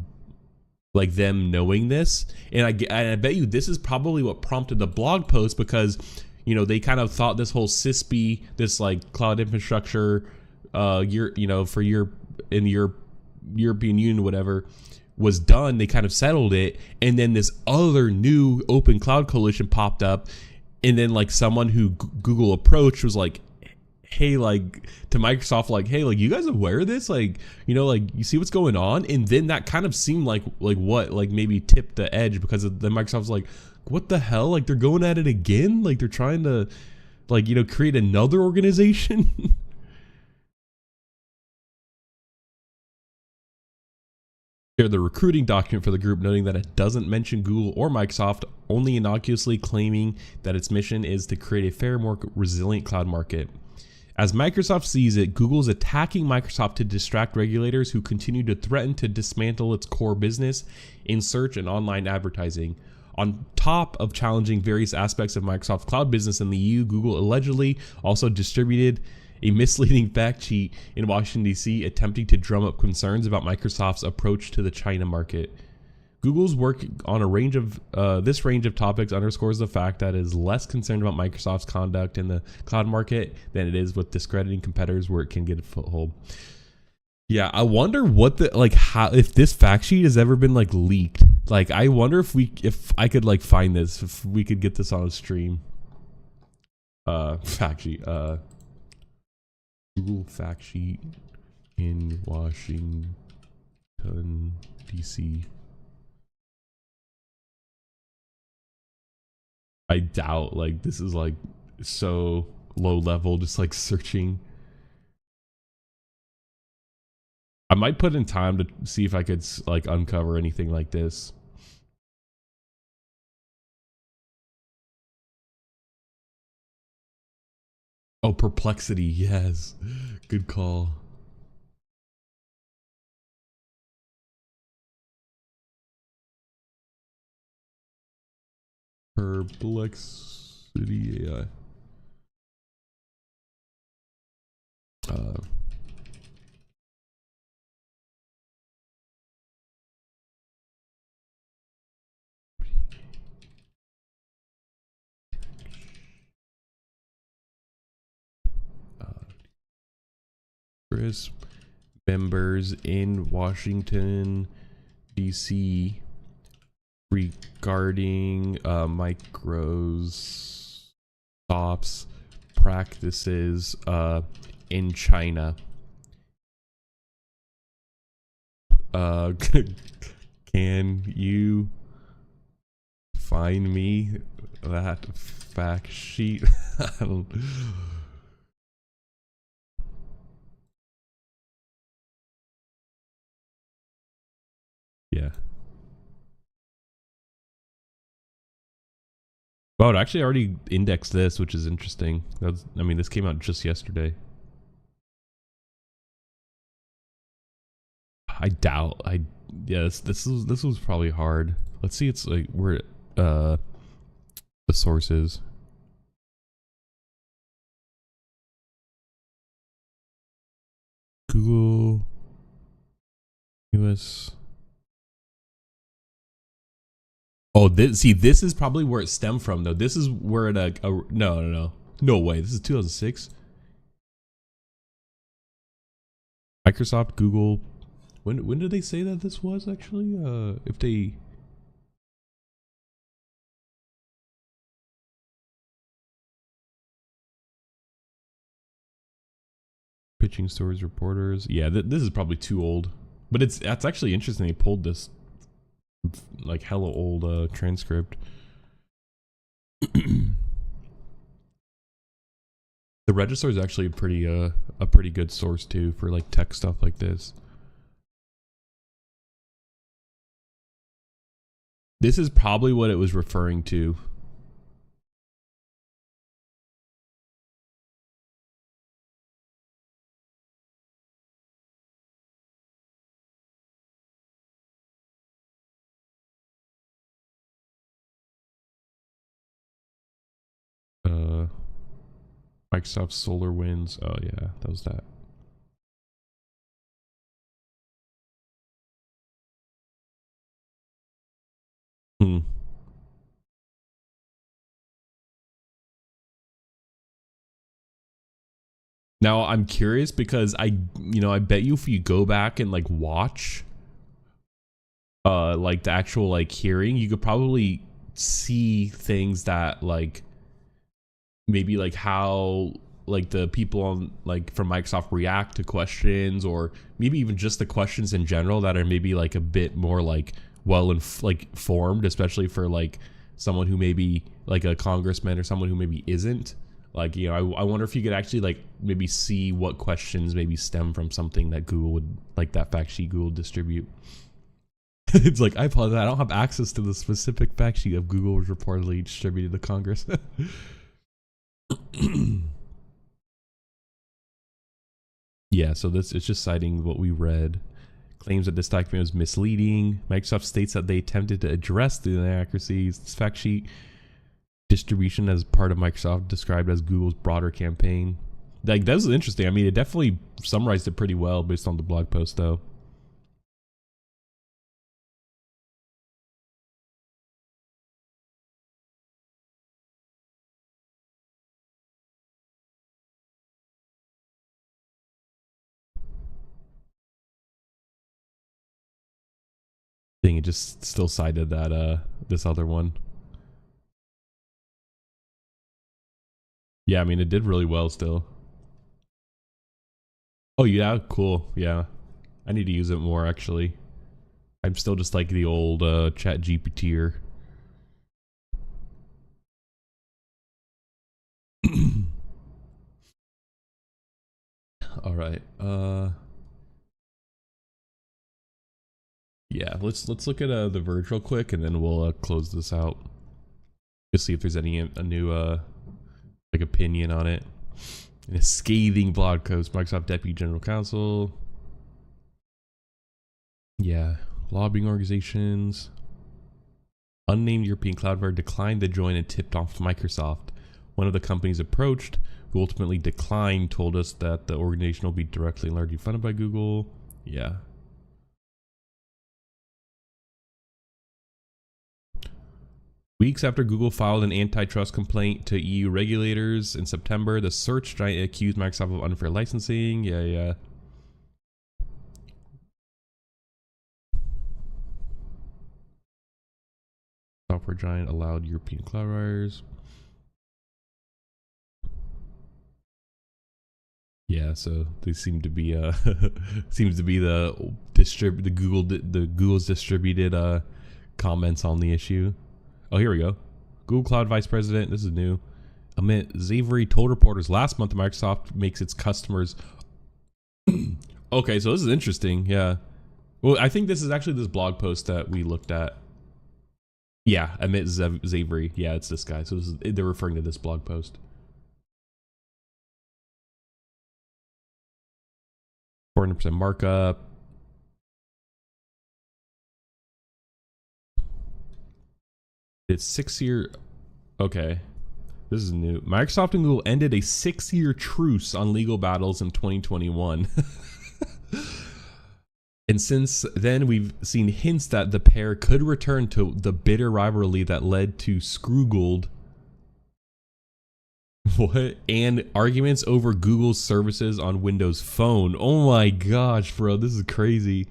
like them knowing this. And I bet you this is probably what prompted the blog post, because you know they kind of thought this whole CISP, this like cloud infrastructure for in your European Union, whatever, was done. They kind of settled it, and then this other new open cloud coalition popped up, and then like someone who Google approached was like, hey, like to Microsoft, like, hey, like you guys aware of this, like, you know, like you see what's going on? And then that kind of seemed like what like maybe tipped the edge, because then Microsoft's like, what the hell, like they're going at it again, like they're trying to like, you know, create another organization. Shared the recruiting document for the group, noting that it doesn't mention Google or Microsoft, only innocuously claiming that its mission is to create a fair, more resilient cloud market. As Microsoft sees it, Google is attacking Microsoft to distract regulators who continue to threaten to dismantle its core business in search and online advertising. On top of challenging various aspects of Microsoft's cloud business in the EU, Google allegedly also distributed a misleading fact sheet in Washington, D.C., attempting to drum up concerns about Microsoft's approach to the China market. Google's work on this range of topics underscores the fact that it is less concerned about Microsoft's conduct in the cloud market than it is with discrediting competitors where it can get a foothold. Yeah, I wonder what if this fact sheet has ever been like leaked. Like, I wonder if I could like find this, if we could get this on a stream. Fact sheet. Google fact sheet in Washington, D.C. I doubt like this is like so low level, just like searching. I might put in time to see if I could like uncover anything like this. Oh, Perplexity, yes. Good call. Perplexity AI. Chris members in Washington, D.C. regarding Microsoft's practices in China. Can you find me that fact sheet? I don't... Yeah. Oh, it actually already indexed this, which is interesting. I mean, this came out just yesterday. I doubt. Yeah, this was probably hard. Let's see. It's like where the source is. Google US. Oh, this is probably where it stemmed from, though. This is where it no way. This is 2006. Microsoft, Google. When did they say that this was actually? If they... Pitching stories, reporters. Yeah, this is probably too old. But that's actually interesting. They pulled this like hella old transcript. The Register is actually a pretty good source too for like tech stuff like this. This is probably what it was referring to. Microsoft SolarWinds. Oh yeah, that was that. Now I'm curious because I bet you if you go back and like watch like the actual like hearing, you could probably see things that like maybe like how like the people on like from Microsoft react to questions, or maybe even just the questions in general that are maybe like a bit more like like formed, especially for like someone who maybe like a congressman or someone who maybe isn't. Like, I wonder if you could actually like maybe see what questions maybe stem from something that Google would, like that fact sheet Google distribute. It's like, I apologize, I don't have access to the specific fact sheet of Google was reportedly distributed to Congress. Yeah, so it's just citing what we read. Claims that this document was misleading. Microsoft states that they attempted to address the inaccuracies. This fact sheet distribution as part of Microsoft described as Google's broader campaign. Like, that was interesting. I mean, it definitely summarized it pretty well based on the blog post, though. I think it just still cited that this other one. Yeah, I mean, it did really well still. Oh yeah, cool. Yeah, I need to use it more actually. I'm still just like the old chat GPTer. All right. Yeah, let's look at the Verge real quick, and then we'll close this out. Just see if there's any a new like opinion on it. In a scathing blog post, Microsoft Deputy General Counsel. Yeah, lobbying organizations. Unnamed European cloud vendor declined to join and tipped off Microsoft. One of the companies approached, who ultimately declined, told us that the organization will be directly and largely funded by Google. Yeah. Weeks after Google filed an antitrust complaint to EU regulators in September, the search giant accused Microsoft of unfair licensing. Yeah. Software giant allowed European cloud providers. Yeah, so they seem to be seems to be the Google's distributed comments on the issue. Oh, here we go. Google Cloud Vice President, this is new. Amit Zavery told reporters last month Microsoft makes its customers. Okay, so this is interesting. Yeah. Well, I think this is actually this blog post that we looked at. Yeah, Amit Zavery. Yeah, it's this guy. So they're referring to this blog post. 400% markup. It's 6-year. Okay. This is new. Microsoft and Google ended a 6-year truce on legal battles in 2021. And since then, we've seen hints that the pair could return to the bitter rivalry that led to Scroogled. What? And arguments over Google's services on Windows Phone. Oh my gosh, bro. This is crazy.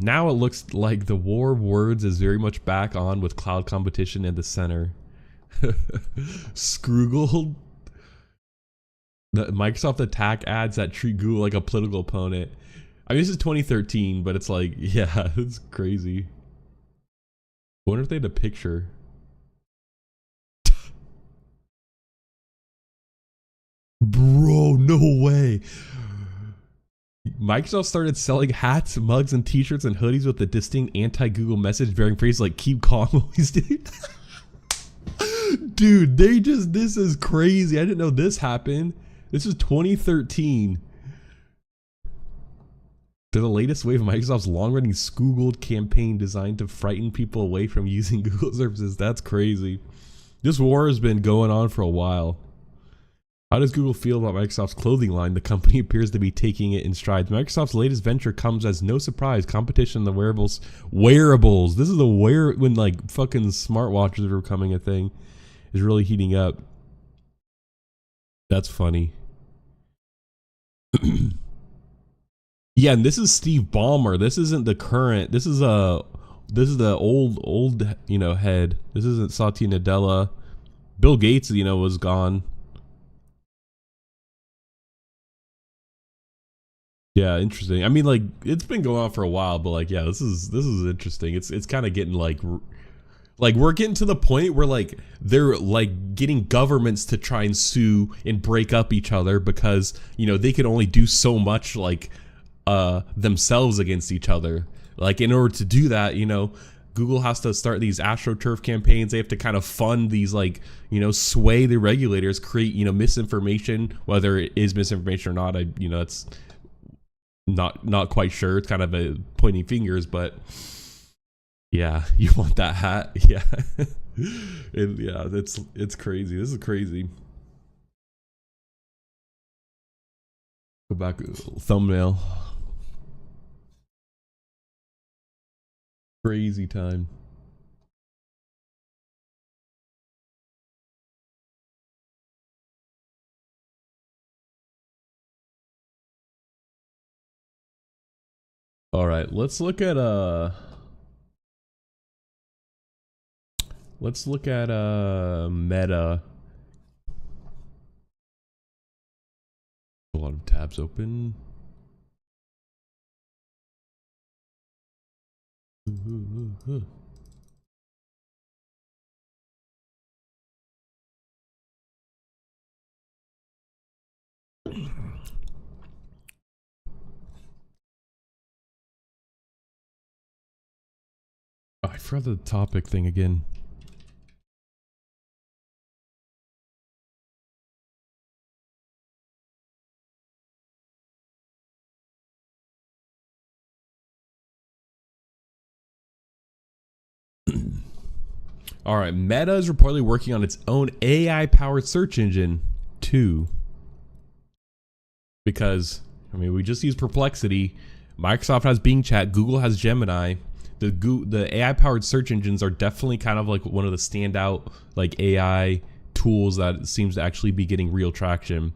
Now it looks like the war of words is very much back on, with cloud competition in the center. Scroogled? The Microsoft attack ads that treat Google like a political opponent. I mean, this is 2013, but it's like, yeah, it's crazy. I wonder if they had a picture. Bro, no way. Microsoft started selling hats, mugs, and t-shirts and hoodies with a distinct anti-Google message bearing phrases like "keep calm" always dude. Dude, this is crazy. I didn't know this happened. This is 2013. They're the latest wave of Microsoft's long-running Googled campaign designed to frighten people away from using Google services. That's crazy. This war has been going on for a while. How does Google feel about Microsoft's clothing line? The company appears to be taking it in strides. Microsoft's latest venture comes as no surprise. Competition in the wearables. This is when like fucking smartwatches were becoming a thing, is really heating up. That's funny. Yeah, and this is Steve Ballmer. This isn't the current. This is the old head. This isn't Satya Nadella. Bill Gates, was gone. Yeah, interesting. I mean, like, it's been going on for a while, but like, yeah, this is interesting. It's kind of getting like we're getting to the point where like they're like getting governments to try and sue and break up each other because they can only do so much like themselves against each other. Like, in order to do that, Google has to start these AstroTurf campaigns. They have to kind of fund these, like, sway the regulators, create misinformation, whether it is misinformation or not. It's not quite sure. It's kind of a pointing fingers, but yeah, you want that hat. Yeah. Yeah, it's crazy. This is crazy. Go back, thumbnail. Crazy time. All right, let's look at Meta. A lot of tabs open. Oh, I forgot the topic thing again. All right, Meta is reportedly working on its own AI-powered search engine too. Because, I mean, we just used Perplexity. Microsoft has Bing Chat. Google has Gemini. The AI-powered search engines are definitely kind of like one of the standout like AI tools that seems to actually be getting real traction.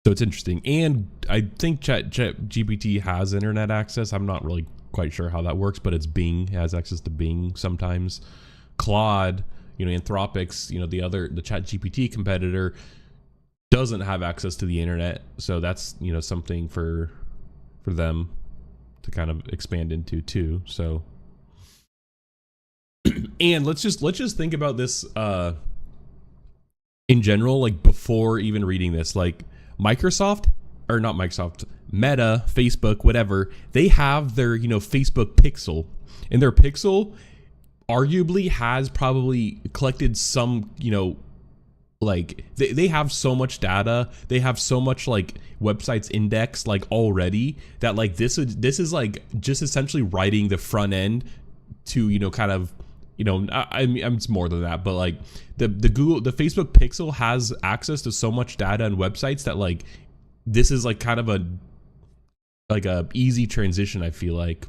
So it's interesting. And I think ChatGPT has internet access. I'm not really quite sure how that works, but it's Bing. It has access to Bing sometimes. Claude, Anthropic's, the ChatGPT competitor doesn't have access to the internet. So that's, something for them to kind of expand into too. So and let's just think about this in general, like before even reading this, like Meta, Facebook, whatever, they have their, Facebook Pixel, and their Pixel arguably has probably collected some, like they have so much data, they have so much like websites indexed like already that like this is like just essentially writing the front end to, kind of, I mean, it's more than that, but like the Facebook Pixel has access to so much data and websites that like this is like kind of a easy transition, I feel like.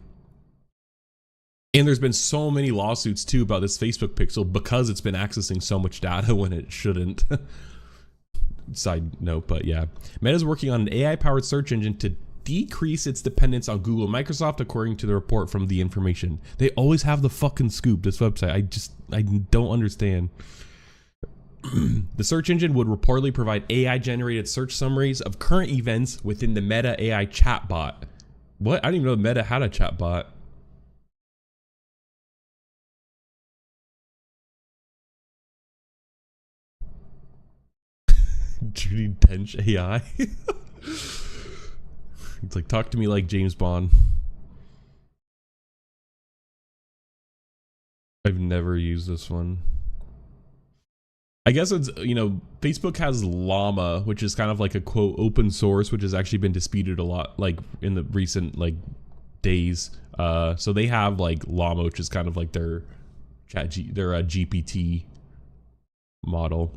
And there's been so many lawsuits too about this Facebook Pixel because it's been accessing so much data when it shouldn't. Side note, but yeah. Meta's working on an AI-powered search engine to decrease its dependence on Google and Microsoft, according to the report from The Information. They always have the fucking scoop, this website. I don't understand. The search engine would reportedly provide AI-generated search summaries of current events within the Meta AI chatbot. What? I didn't even know Meta had a chatbot. Judy Dench AI. It's like, talk to me like James Bond. I've never used this one. I guess it's, you know, Facebook has Llama, which is kind of like a quote open source, which has actually been disputed a lot, like in the recent like days. So they have like Llama, which is kind of like their GPT model.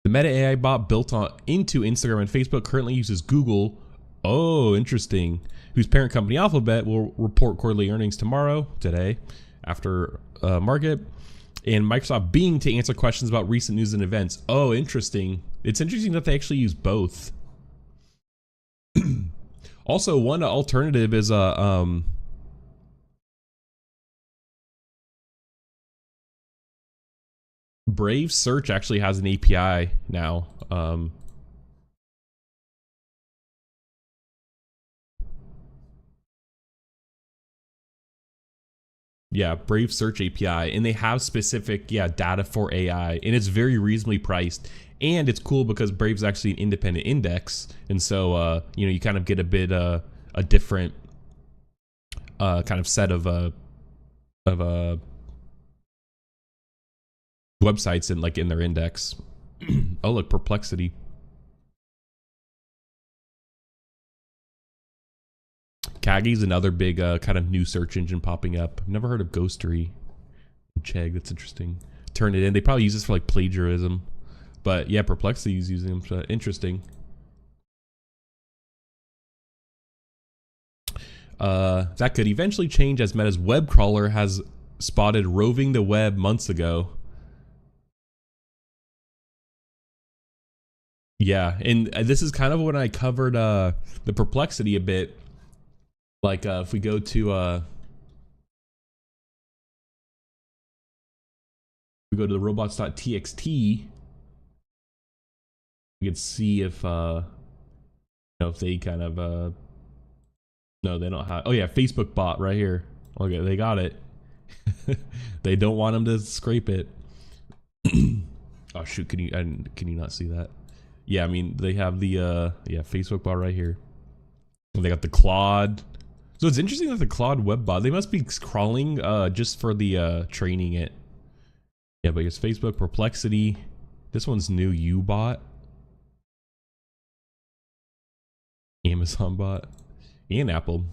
The Meta AI bot built into Instagram and Facebook currently uses Google. Oh, interesting. Whose parent company Alphabet will report quarterly earnings today, after market. And Microsoft Bing to answer questions about recent news and events. Oh, interesting. It's interesting that they actually use both. Also, one alternative is Brave Search actually has an API now. Yeah, Brave Search API, and they have specific data for AI, and it's very reasonably priced. And it's cool because Brave's actually an independent index, and so you know, you kind of get a bit a different kind of set of websites in their index. Oh, look, Perplexity. Kagi's another big kind of new search engine popping up. I've never heard of Ghostery. Chegg, that's interesting. Turnitin. They probably use this for like plagiarism. But yeah, Perplexity is using them. So interesting. That could eventually change as Meta's web crawler has spotted roving the web months ago. Yeah, and this is kind of when I covered the Perplexity a bit. Like if we go to the robots.txt, we could see if you know, if they kind of no, they don't have. Oh yeah, Facebook bot right here. Okay, they got it. They don't want them to scrape it. Oh shoot, can you not see that? Yeah, I mean, they have the Facebook bot right here. And they got the Claude. So it's interesting that the Claude web bot, they must be crawling just for the training it. Yeah, but it's Facebook, Perplexity. This one's new, Ubot. Amazon bot. And Apple.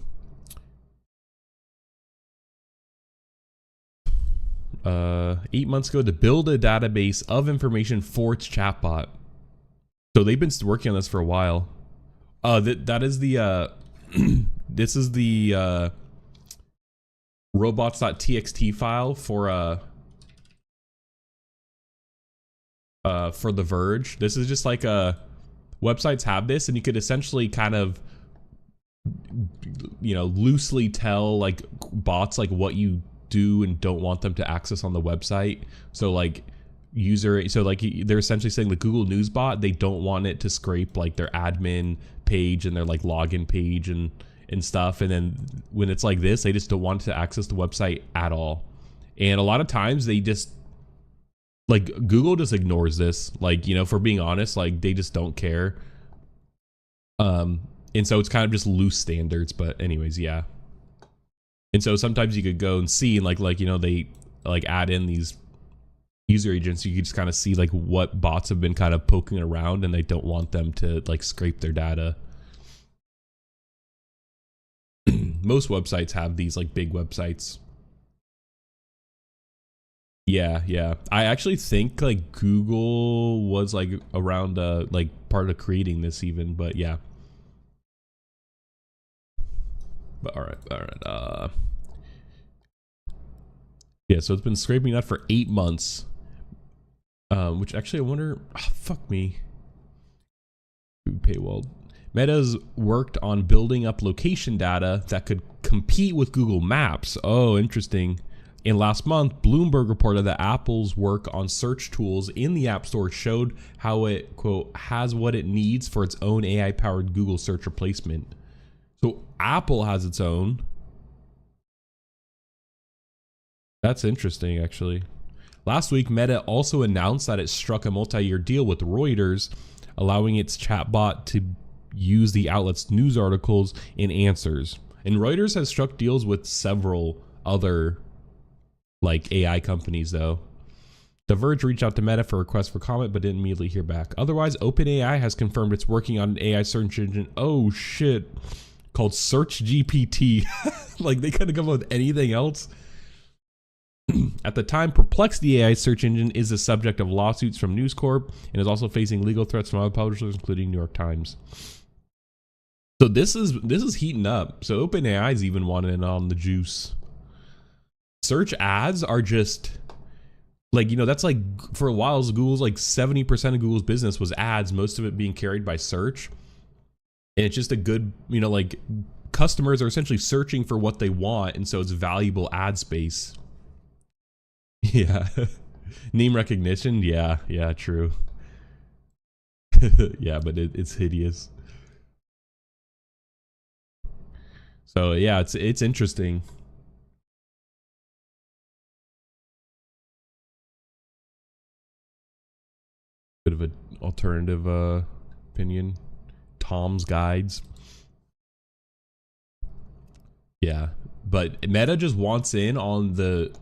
8 months ago to build a database of information for its chatbot. So they've been working on this for a while. That is the this is the robots.txt file for The Verge. This is just like websites have this, and you could essentially kind of, you know, loosely tell like bots like what you do and don't want them to access on the website. So like they're essentially saying the Google News bot, they don't want it to scrape like their admin page and their like login page and stuff. And then when it's like this, they just don't want to access the website at all. And a lot of times they just like, Google just ignores this. Like, you know, for being honest, like they just don't care. And so it's kind of just loose standards, but anyways, yeah. And so sometimes you could go and see, and like, you know, they like add in these user agents. You can just kind of see like what bots have been kind of poking around, and they don't want them to like scrape their data. Most websites have these, like big websites. Yeah. I actually think like Google was like around like part of creating this even, but yeah. But all right. Yeah, so it's been scraping that for 8 months. Which actually I wonder, fuck me. Paywall. Meta's worked on building up location data that could compete with Google Maps. Oh, interesting. And last month, Bloomberg reported that Apple's work on search tools in the App Store showed how it, quote, has what it needs for its own AI-powered Google search replacement. So Apple has its own. That's interesting, actually. Last week, Meta also announced that it struck a multi-year deal with Reuters, allowing its chatbot to use the outlet's news articles in answers. And Reuters has struck deals with several other like AI companies, though. The Verge reached out to Meta for a request for comment, but didn't immediately hear back. Otherwise, OpenAI has confirmed it's working on an AI search engine. Oh shit, called SearchGPT. Like they couldn't come up with anything else. At the time, Perplexity AI search engine is the subject of lawsuits from News Corp and is also facing legal threats from other publishers, including New York Times. So this is heating up. So OpenAI's even wanting in on the juice. Search ads are just like, that's like for a while Google's like 70% of Google's business was ads, most of it being carried by search. And it's just a good, like customers are essentially searching for what they want, and so it's valuable ad space. Yeah. Name recognition, yeah, true. Yeah, but it's hideous. So yeah, it's interesting. Bit of an alternative opinion. Tom's Guides. Yeah, but Meta just wants in on the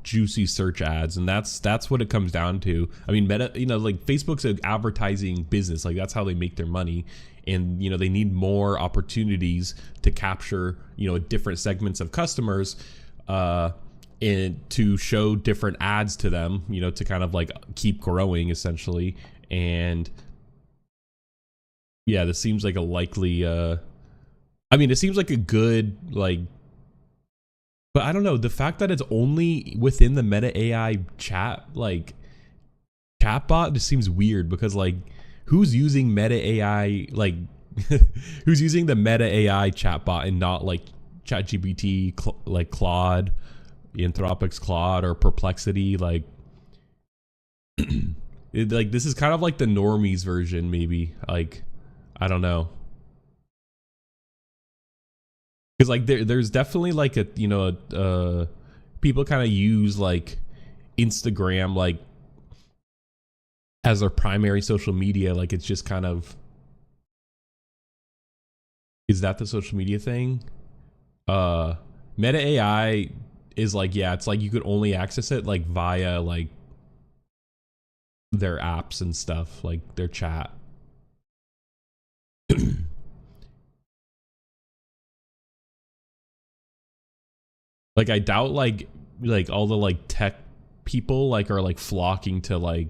juicy search ads, and that's what it comes down to. I mean, Meta, like Facebook's an advertising business, like that's how they make their money, and they need more opportunities to capture different segments of customers and to show different ads to them, to kind of like keep growing essentially. And yeah, this seems like a likely it seems like a good like, but I don't know, the fact that it's only within the Meta AI chatbot just seems weird, because like who's using Meta AI, like who's using the Meta AI chatbot and not like ChatGPT, like Claude, Anthropic's Claude, or Perplexity? Like like this is kind of like the normies version, maybe. Like I don't know, because like there's definitely like people kind of use like Instagram like as their primary social media. Like it's just kind of, is that the social media thing? Meta AI is like, yeah, it's like you could only access it like via like their apps and stuff, like their chat. Like I doubt like all the like tech people like are like flocking to like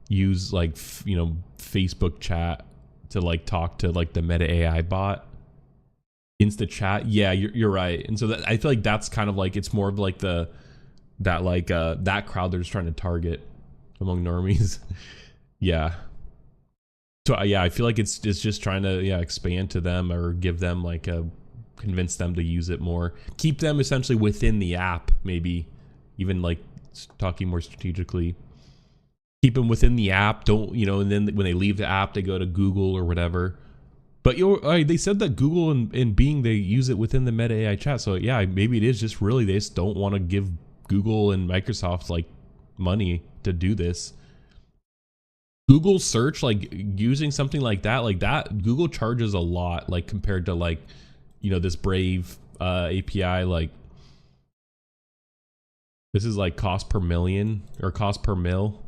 use like Facebook chat to like talk to like the Meta AI bot. Insta chat, yeah, you're right. And so I feel like that's kind of like, it's more of like that crowd they're just trying to target among normies. Yeah. So yeah, I feel like it's just trying to expand to them, or give them like convince them to use it more, keep them essentially within the app, maybe even like talking more strategically, keep them within the app, don't and then when they leave the app they go to Google or whatever. But they said that Google and Bing, they use it within the Meta AI chat. So yeah, maybe it is just really they just don't want to give Google and Microsoft like money to do this. Google search, like using something like that, Google charges a lot, like compared to like this Brave API. Like this is like cost per million or cost per mil,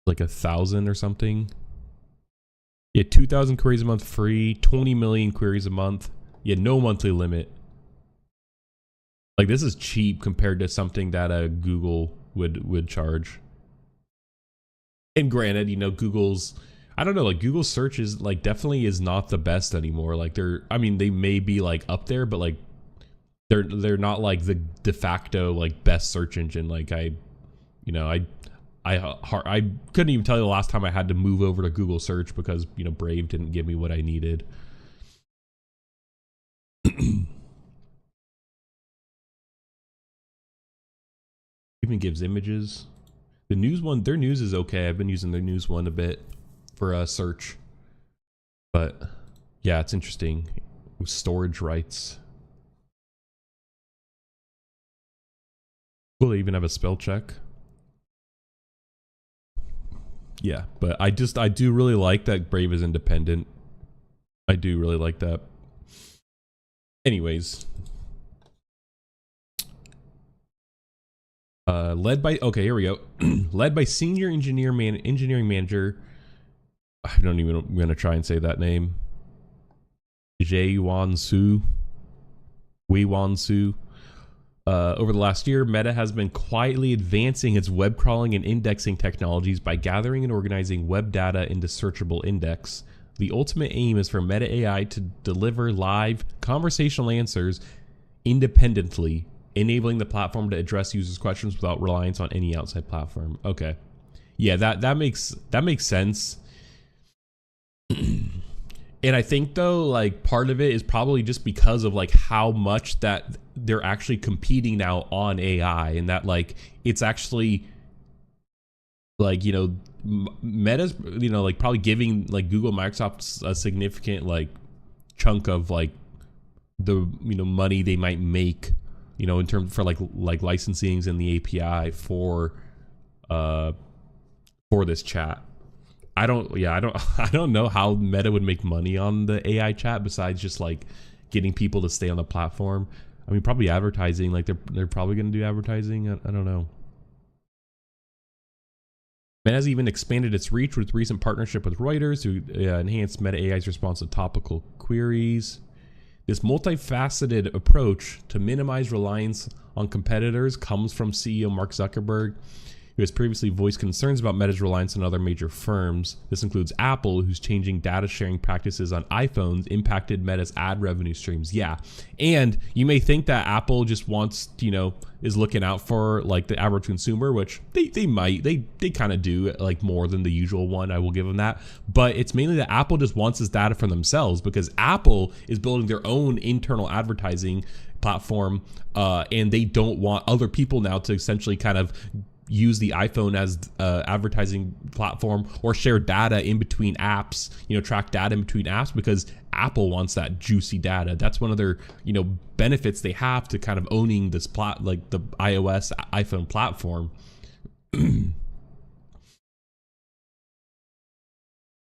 like 1,000 or something. Yeah, 2,000 queries a month free, 20 million queries a month. Yeah, no monthly limit. Like this is cheap compared to something that Google would charge. And granted, Google's, I don't know, like Google search is like definitely is not the best anymore. Like they may be like up there, but like they're not like the de facto like best search engine. Like I couldn't even tell you the last time I had to move over to Google search because Brave didn't give me what I needed. Even gives images. The news one, their news is okay. I've been using their news one a bit for search. But yeah, it's interesting. With storage rights. Will they even have a spell check? Yeah, but I do really like that Brave is independent. I do really like that. Anyways. Led by, okay, here we go. Led by senior engineering manager. I don't even, I'm going to try and say that name. Wei-Wan Su. Over the last year, Meta has been quietly advancing its web crawling and indexing technologies by gathering and organizing web data into searchable index. The ultimate aim is for Meta AI to deliver live conversational answers independently, enabling the platform to address users' questions without reliance on any outside platform. Okay. Yeah, that makes sense. And I think though, like, part of it is probably just because of like how much that they're actually competing now on AI, and that like it's actually like, you know, Meta's, you know, like probably giving like Google, Microsoft a significant like chunk of like the, you know, money they might make, you know, in terms for like licensings and the API for this chat. I don't know how Meta would make money on the AI chat besides just like getting people to stay on the platform. I mean, probably advertising, like they're probably going to do advertising. I don't know. Meta has even expanded its reach with recent partnership with Reuters to enhance Meta AI's response to topical queries. This multifaceted approach to minimize reliance on competitors comes from CEO Mark Zuckerberg, who has previously voiced concerns about Meta's reliance on other major firms. This includes Apple, who's changing data sharing practices on iPhones impacted Meta's ad revenue streams. Yeah, and you may think that Apple just wants, you know, is looking out for like the average consumer, which they might, they kind of do, like more than the usual one. I will give them that, but it's mainly that Apple just wants this data for themselves because Apple is building their own internal advertising platform, and they don't want other people now to essentially kind of use the iPhone as advertising platform or share data in between apps, you know, track data in between apps, because Apple wants that juicy data. That's one of their, you know, benefits they have to kind of owning this like the iOS iPhone platform.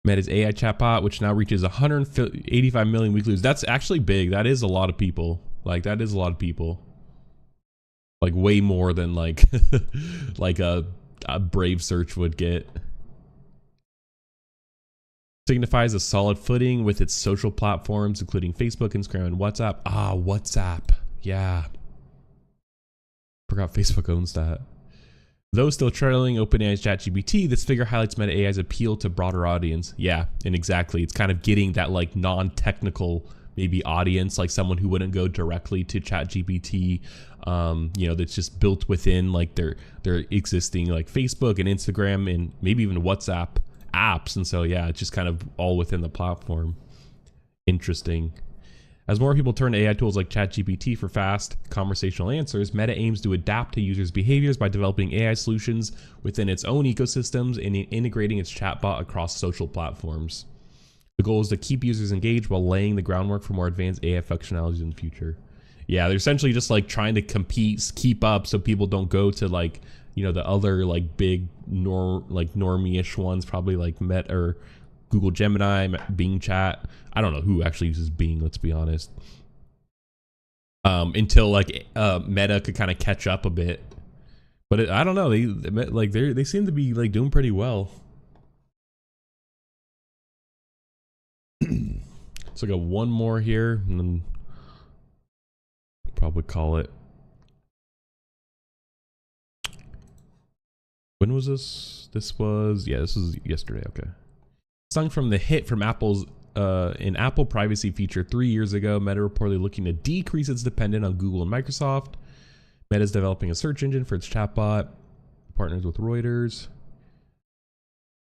Meta's AI chatbot, which now reaches 185 million weekly users. That's actually big. That is a lot of people. Like, that is a lot of people. Like way more than like like a Brave search would get. Signifies a solid footing with its social platforms, including Facebook, Instagram, and WhatsApp. Ah, WhatsApp. Yeah. Forgot Facebook owns that. Though still trailing OpenAI's ChatGPT, this figure highlights Meta AI's appeal to broader audience. Yeah, and exactly. It's kind of getting that like non-technical maybe audience, like someone who wouldn't go directly to ChatGPT, you know, that's just built within like their existing like Facebook and Instagram and maybe even WhatsApp apps. And so yeah, it's just kind of all within the platform. Interesting. As more people turn to AI tools like ChatGPT for fast conversational answers, Meta aims to adapt to users' behaviors by developing AI solutions within its own ecosystems and integrating its chatbot across social platforms. The goal is to keep users engaged while laying the groundwork for more advanced AI functionalities in the future. Yeah, they're essentially just like trying to keep up so people don't go to like, you know, the other like big normie-ish ones, probably like Meta or Google Gemini, Bing Chat. I don't know who actually uses Bing, let's be honest. Until like Meta could kind of catch up a bit. But I don't know, they seem to be like doing pretty well. So I got one more here, and then probably call it. When was this? This was yesterday. Okay. Sung from the hit from Apple's an Apple privacy feature 3 years ago, Meta reportedly looking to decrease its dependence on Google and Microsoft. Meta is developing a search engine for its chatbot. Partners with Reuters.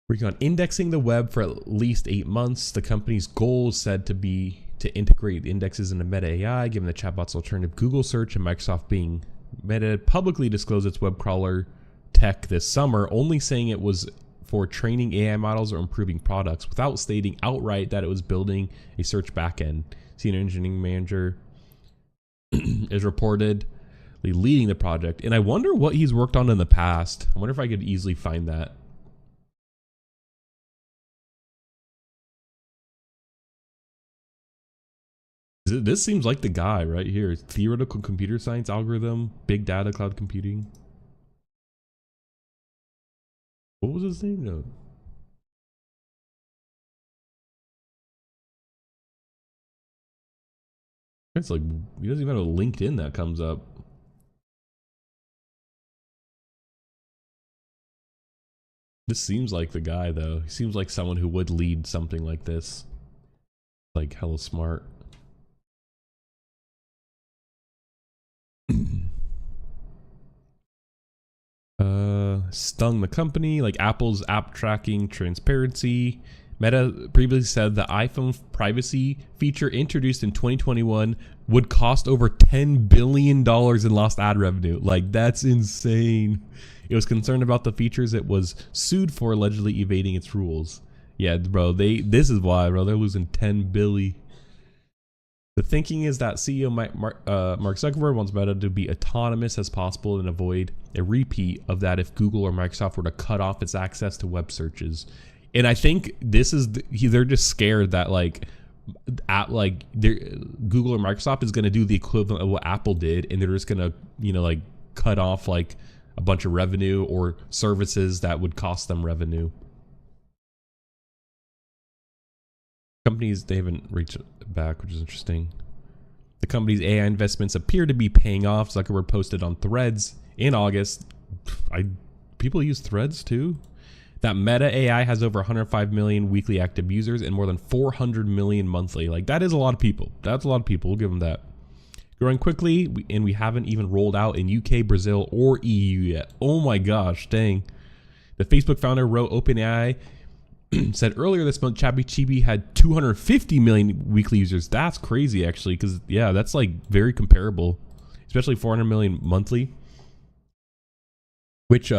Working on indexing the web for at least 8 months. The company's goal is said to be to integrate indexes into Meta AI, given the chatbot's alternative Google search and Microsoft Bing. Meta publicly disclosed its web crawler tech this summer, only saying it was for training AI models or improving products, without stating outright that it was building a search backend. Senior engineering manager is reportedly leading the project, and I wonder what he's worked on in the past. I wonder if I could easily find that. This seems like the guy right here. Theoretical computer science algorithm, big data, cloud computing. What was his name? No. It's like he doesn't even have a LinkedIn that comes up. This seems like the guy though. He seems like someone who would lead something like this. Like hella smart. Stung the company, like Apple's app tracking transparency. Meta previously said the iPhone privacy feature introduced in 2021 would cost over $10 billion in lost ad revenue. Like, that's insane. It was concerned about the features it was sued for allegedly evading its rules. Yeah, bro, this is why, bro, they're losing 10 billion. The thinking is that CEO Mark Zuckerberg wants Meta to be autonomous as possible and avoid a repeat of that if Google or Microsoft were to cut off its access to web searches. And I think this is they're just scared that Google or Microsoft is going to do the equivalent of what Apple did, and they're just going to cut off like a bunch of revenue or services that would cost them revenue. Companies, they haven't reached back, which is interesting. The company's AI investments appear to be paying off. Zuckerberg posted on Threads in August. People use Threads too. That Meta AI has over 105 million weekly active users and more than 400 million monthly. Like, that is a lot of people. That's a lot of people. We'll give them that. Growing quickly, and we haven't even rolled out in UK, Brazil, or EU yet. Oh my gosh, dang. The Facebook founder wrote OpenAI said earlier this month ChatGPT had 250 million weekly users. That's crazy, actually, because yeah, that's like very comparable, especially 400 million monthly. Which we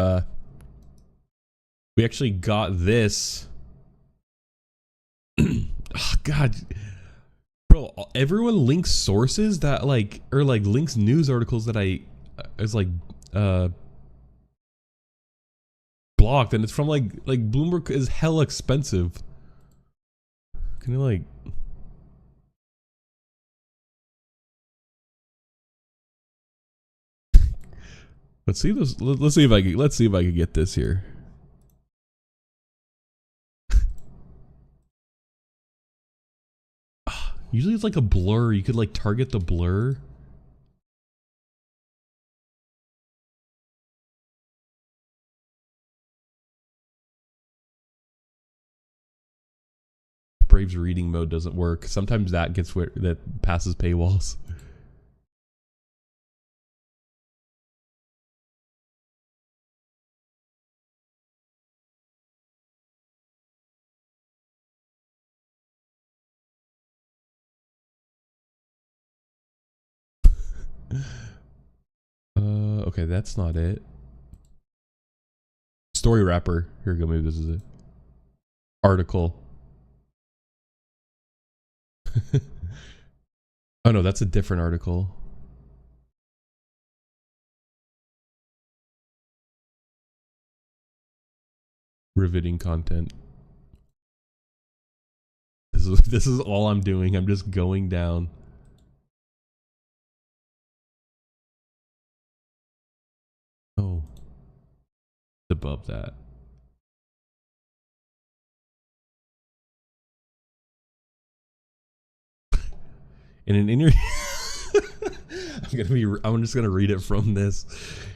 actually got this. Oh, God, bro, everyone links sources that links news articles that I is blocked, and it's from like Bloomberg is hella expensive. Can you let's see this. Let's see if I can get this here. Usually it's like a blur. You could like target the blur. Brave's reading mode doesn't work. Sometimes that passes paywalls. Okay, that's not it. Story wrapper. Here we go. Maybe this is it. Article. Oh no, that's a different article. Riveting content. This is all I'm doing. I'm just going down. Oh, above that. In an interview, I'm just gonna read it from this.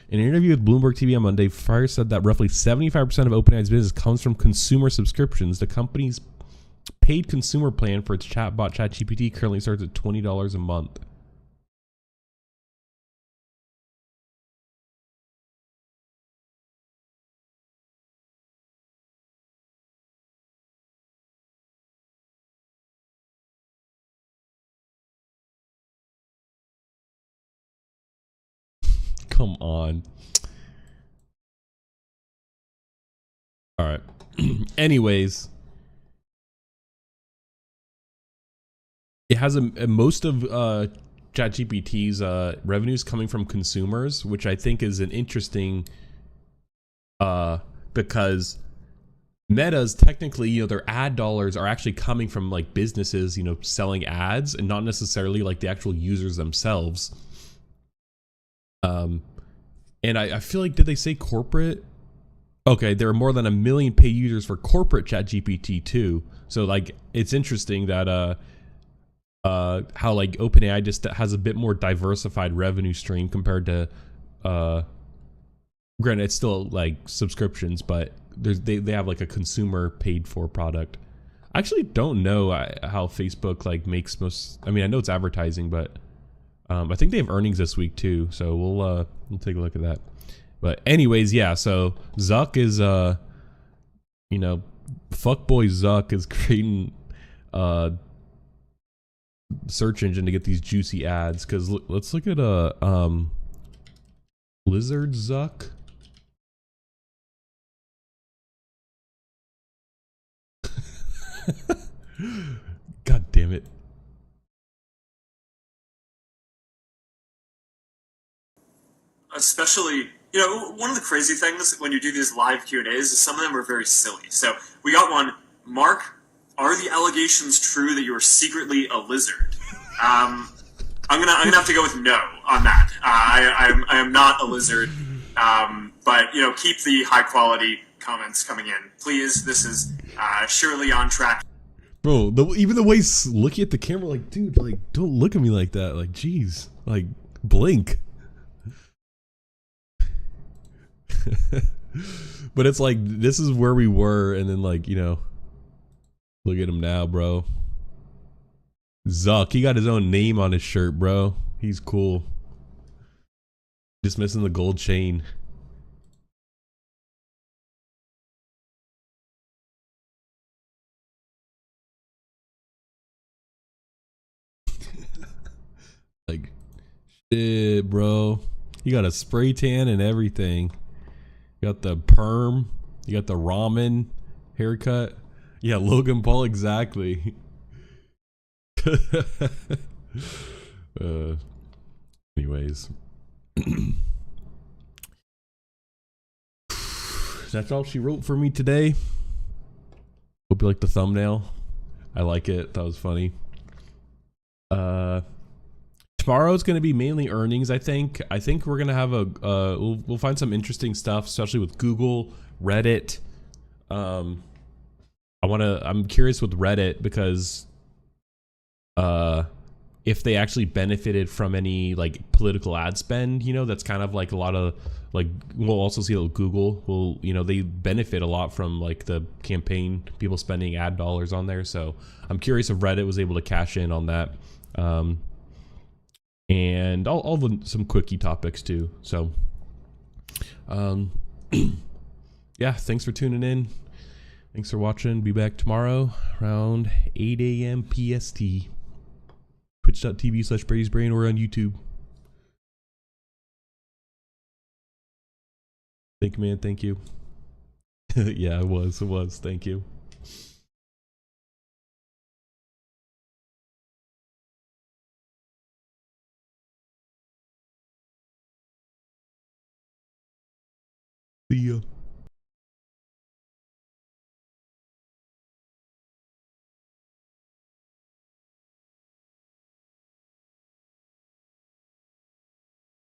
In an interview with Bloomberg TV on Monday, Fryer said that roughly 75% of OpenAI's business comes from consumer subscriptions. The company's paid consumer plan for its chatbot ChatGPT currently starts at $20 a month. Come on. All right. Anyways, it has most of ChatGPT's revenues coming from consumers, which I think is an interesting because Meta's technically, you know, their ad dollars are actually coming from like businesses, you know, selling ads and not necessarily like the actual users themselves. And I feel like, did they say corporate? Okay, there are more than 1 million paid users for corporate ChatGPT too. So like, it's interesting that how like OpenAI just has a bit more diversified revenue stream compared to granted it's still like subscriptions, but they have like a consumer paid for product. I actually don't know how Facebook like makes most. I mean, I know it's advertising, but I think they have earnings this week too, so we'll take a look at that. But anyways, yeah, so Zuck is you know, fuckboy Zuck is creating search engine to get these juicy ads. Because let's look at Lizard Zuck. God damn it. Especially, you know, one of the crazy things when you do these live Q&As is some of them are very silly. So we got one. Mark, are the allegations true that you are secretly a lizard? I'm gonna have to go with no on that. I am not a lizard. But you know, keep the high quality comments coming in, please. This is surely on track. Bro, even the way looking at the camera, like, dude, like, don't look at me like that. Like, jeez, like, blink. But it's like, this is where we were, and then like, you know, look at him now, bro. Zuck, he got his own name on his shirt, bro. He's cool. Just missing the gold chain. Like, shit, bro. You got a spray tan and everything. You got the perm. You got the ramen haircut. Yeah, Logan Paul, exactly. Anyways. That's all she wrote for me today. Hope you like the thumbnail. I like it. That was funny. Tomorrow's going to be mainly earnings, I think. I think we're going to have we'll find some interesting stuff, especially with Google, Reddit. I'm curious with Reddit because if they actually benefited from any like political ad spend, you know, that's kind of like a lot of like, we'll also see that Google will, you know, they benefit a lot from like the campaign, people spending ad dollars on there. So I'm curious if Reddit was able to cash in on that. And some quickie topics too. So, yeah, thanks for tuning in. Thanks for watching. Be back tomorrow around 8 a.m. PST. Twitch.tv/Brady'sBrain or on YouTube. Thank you, man. Thank you. Yeah, it was. Thank you. See ya.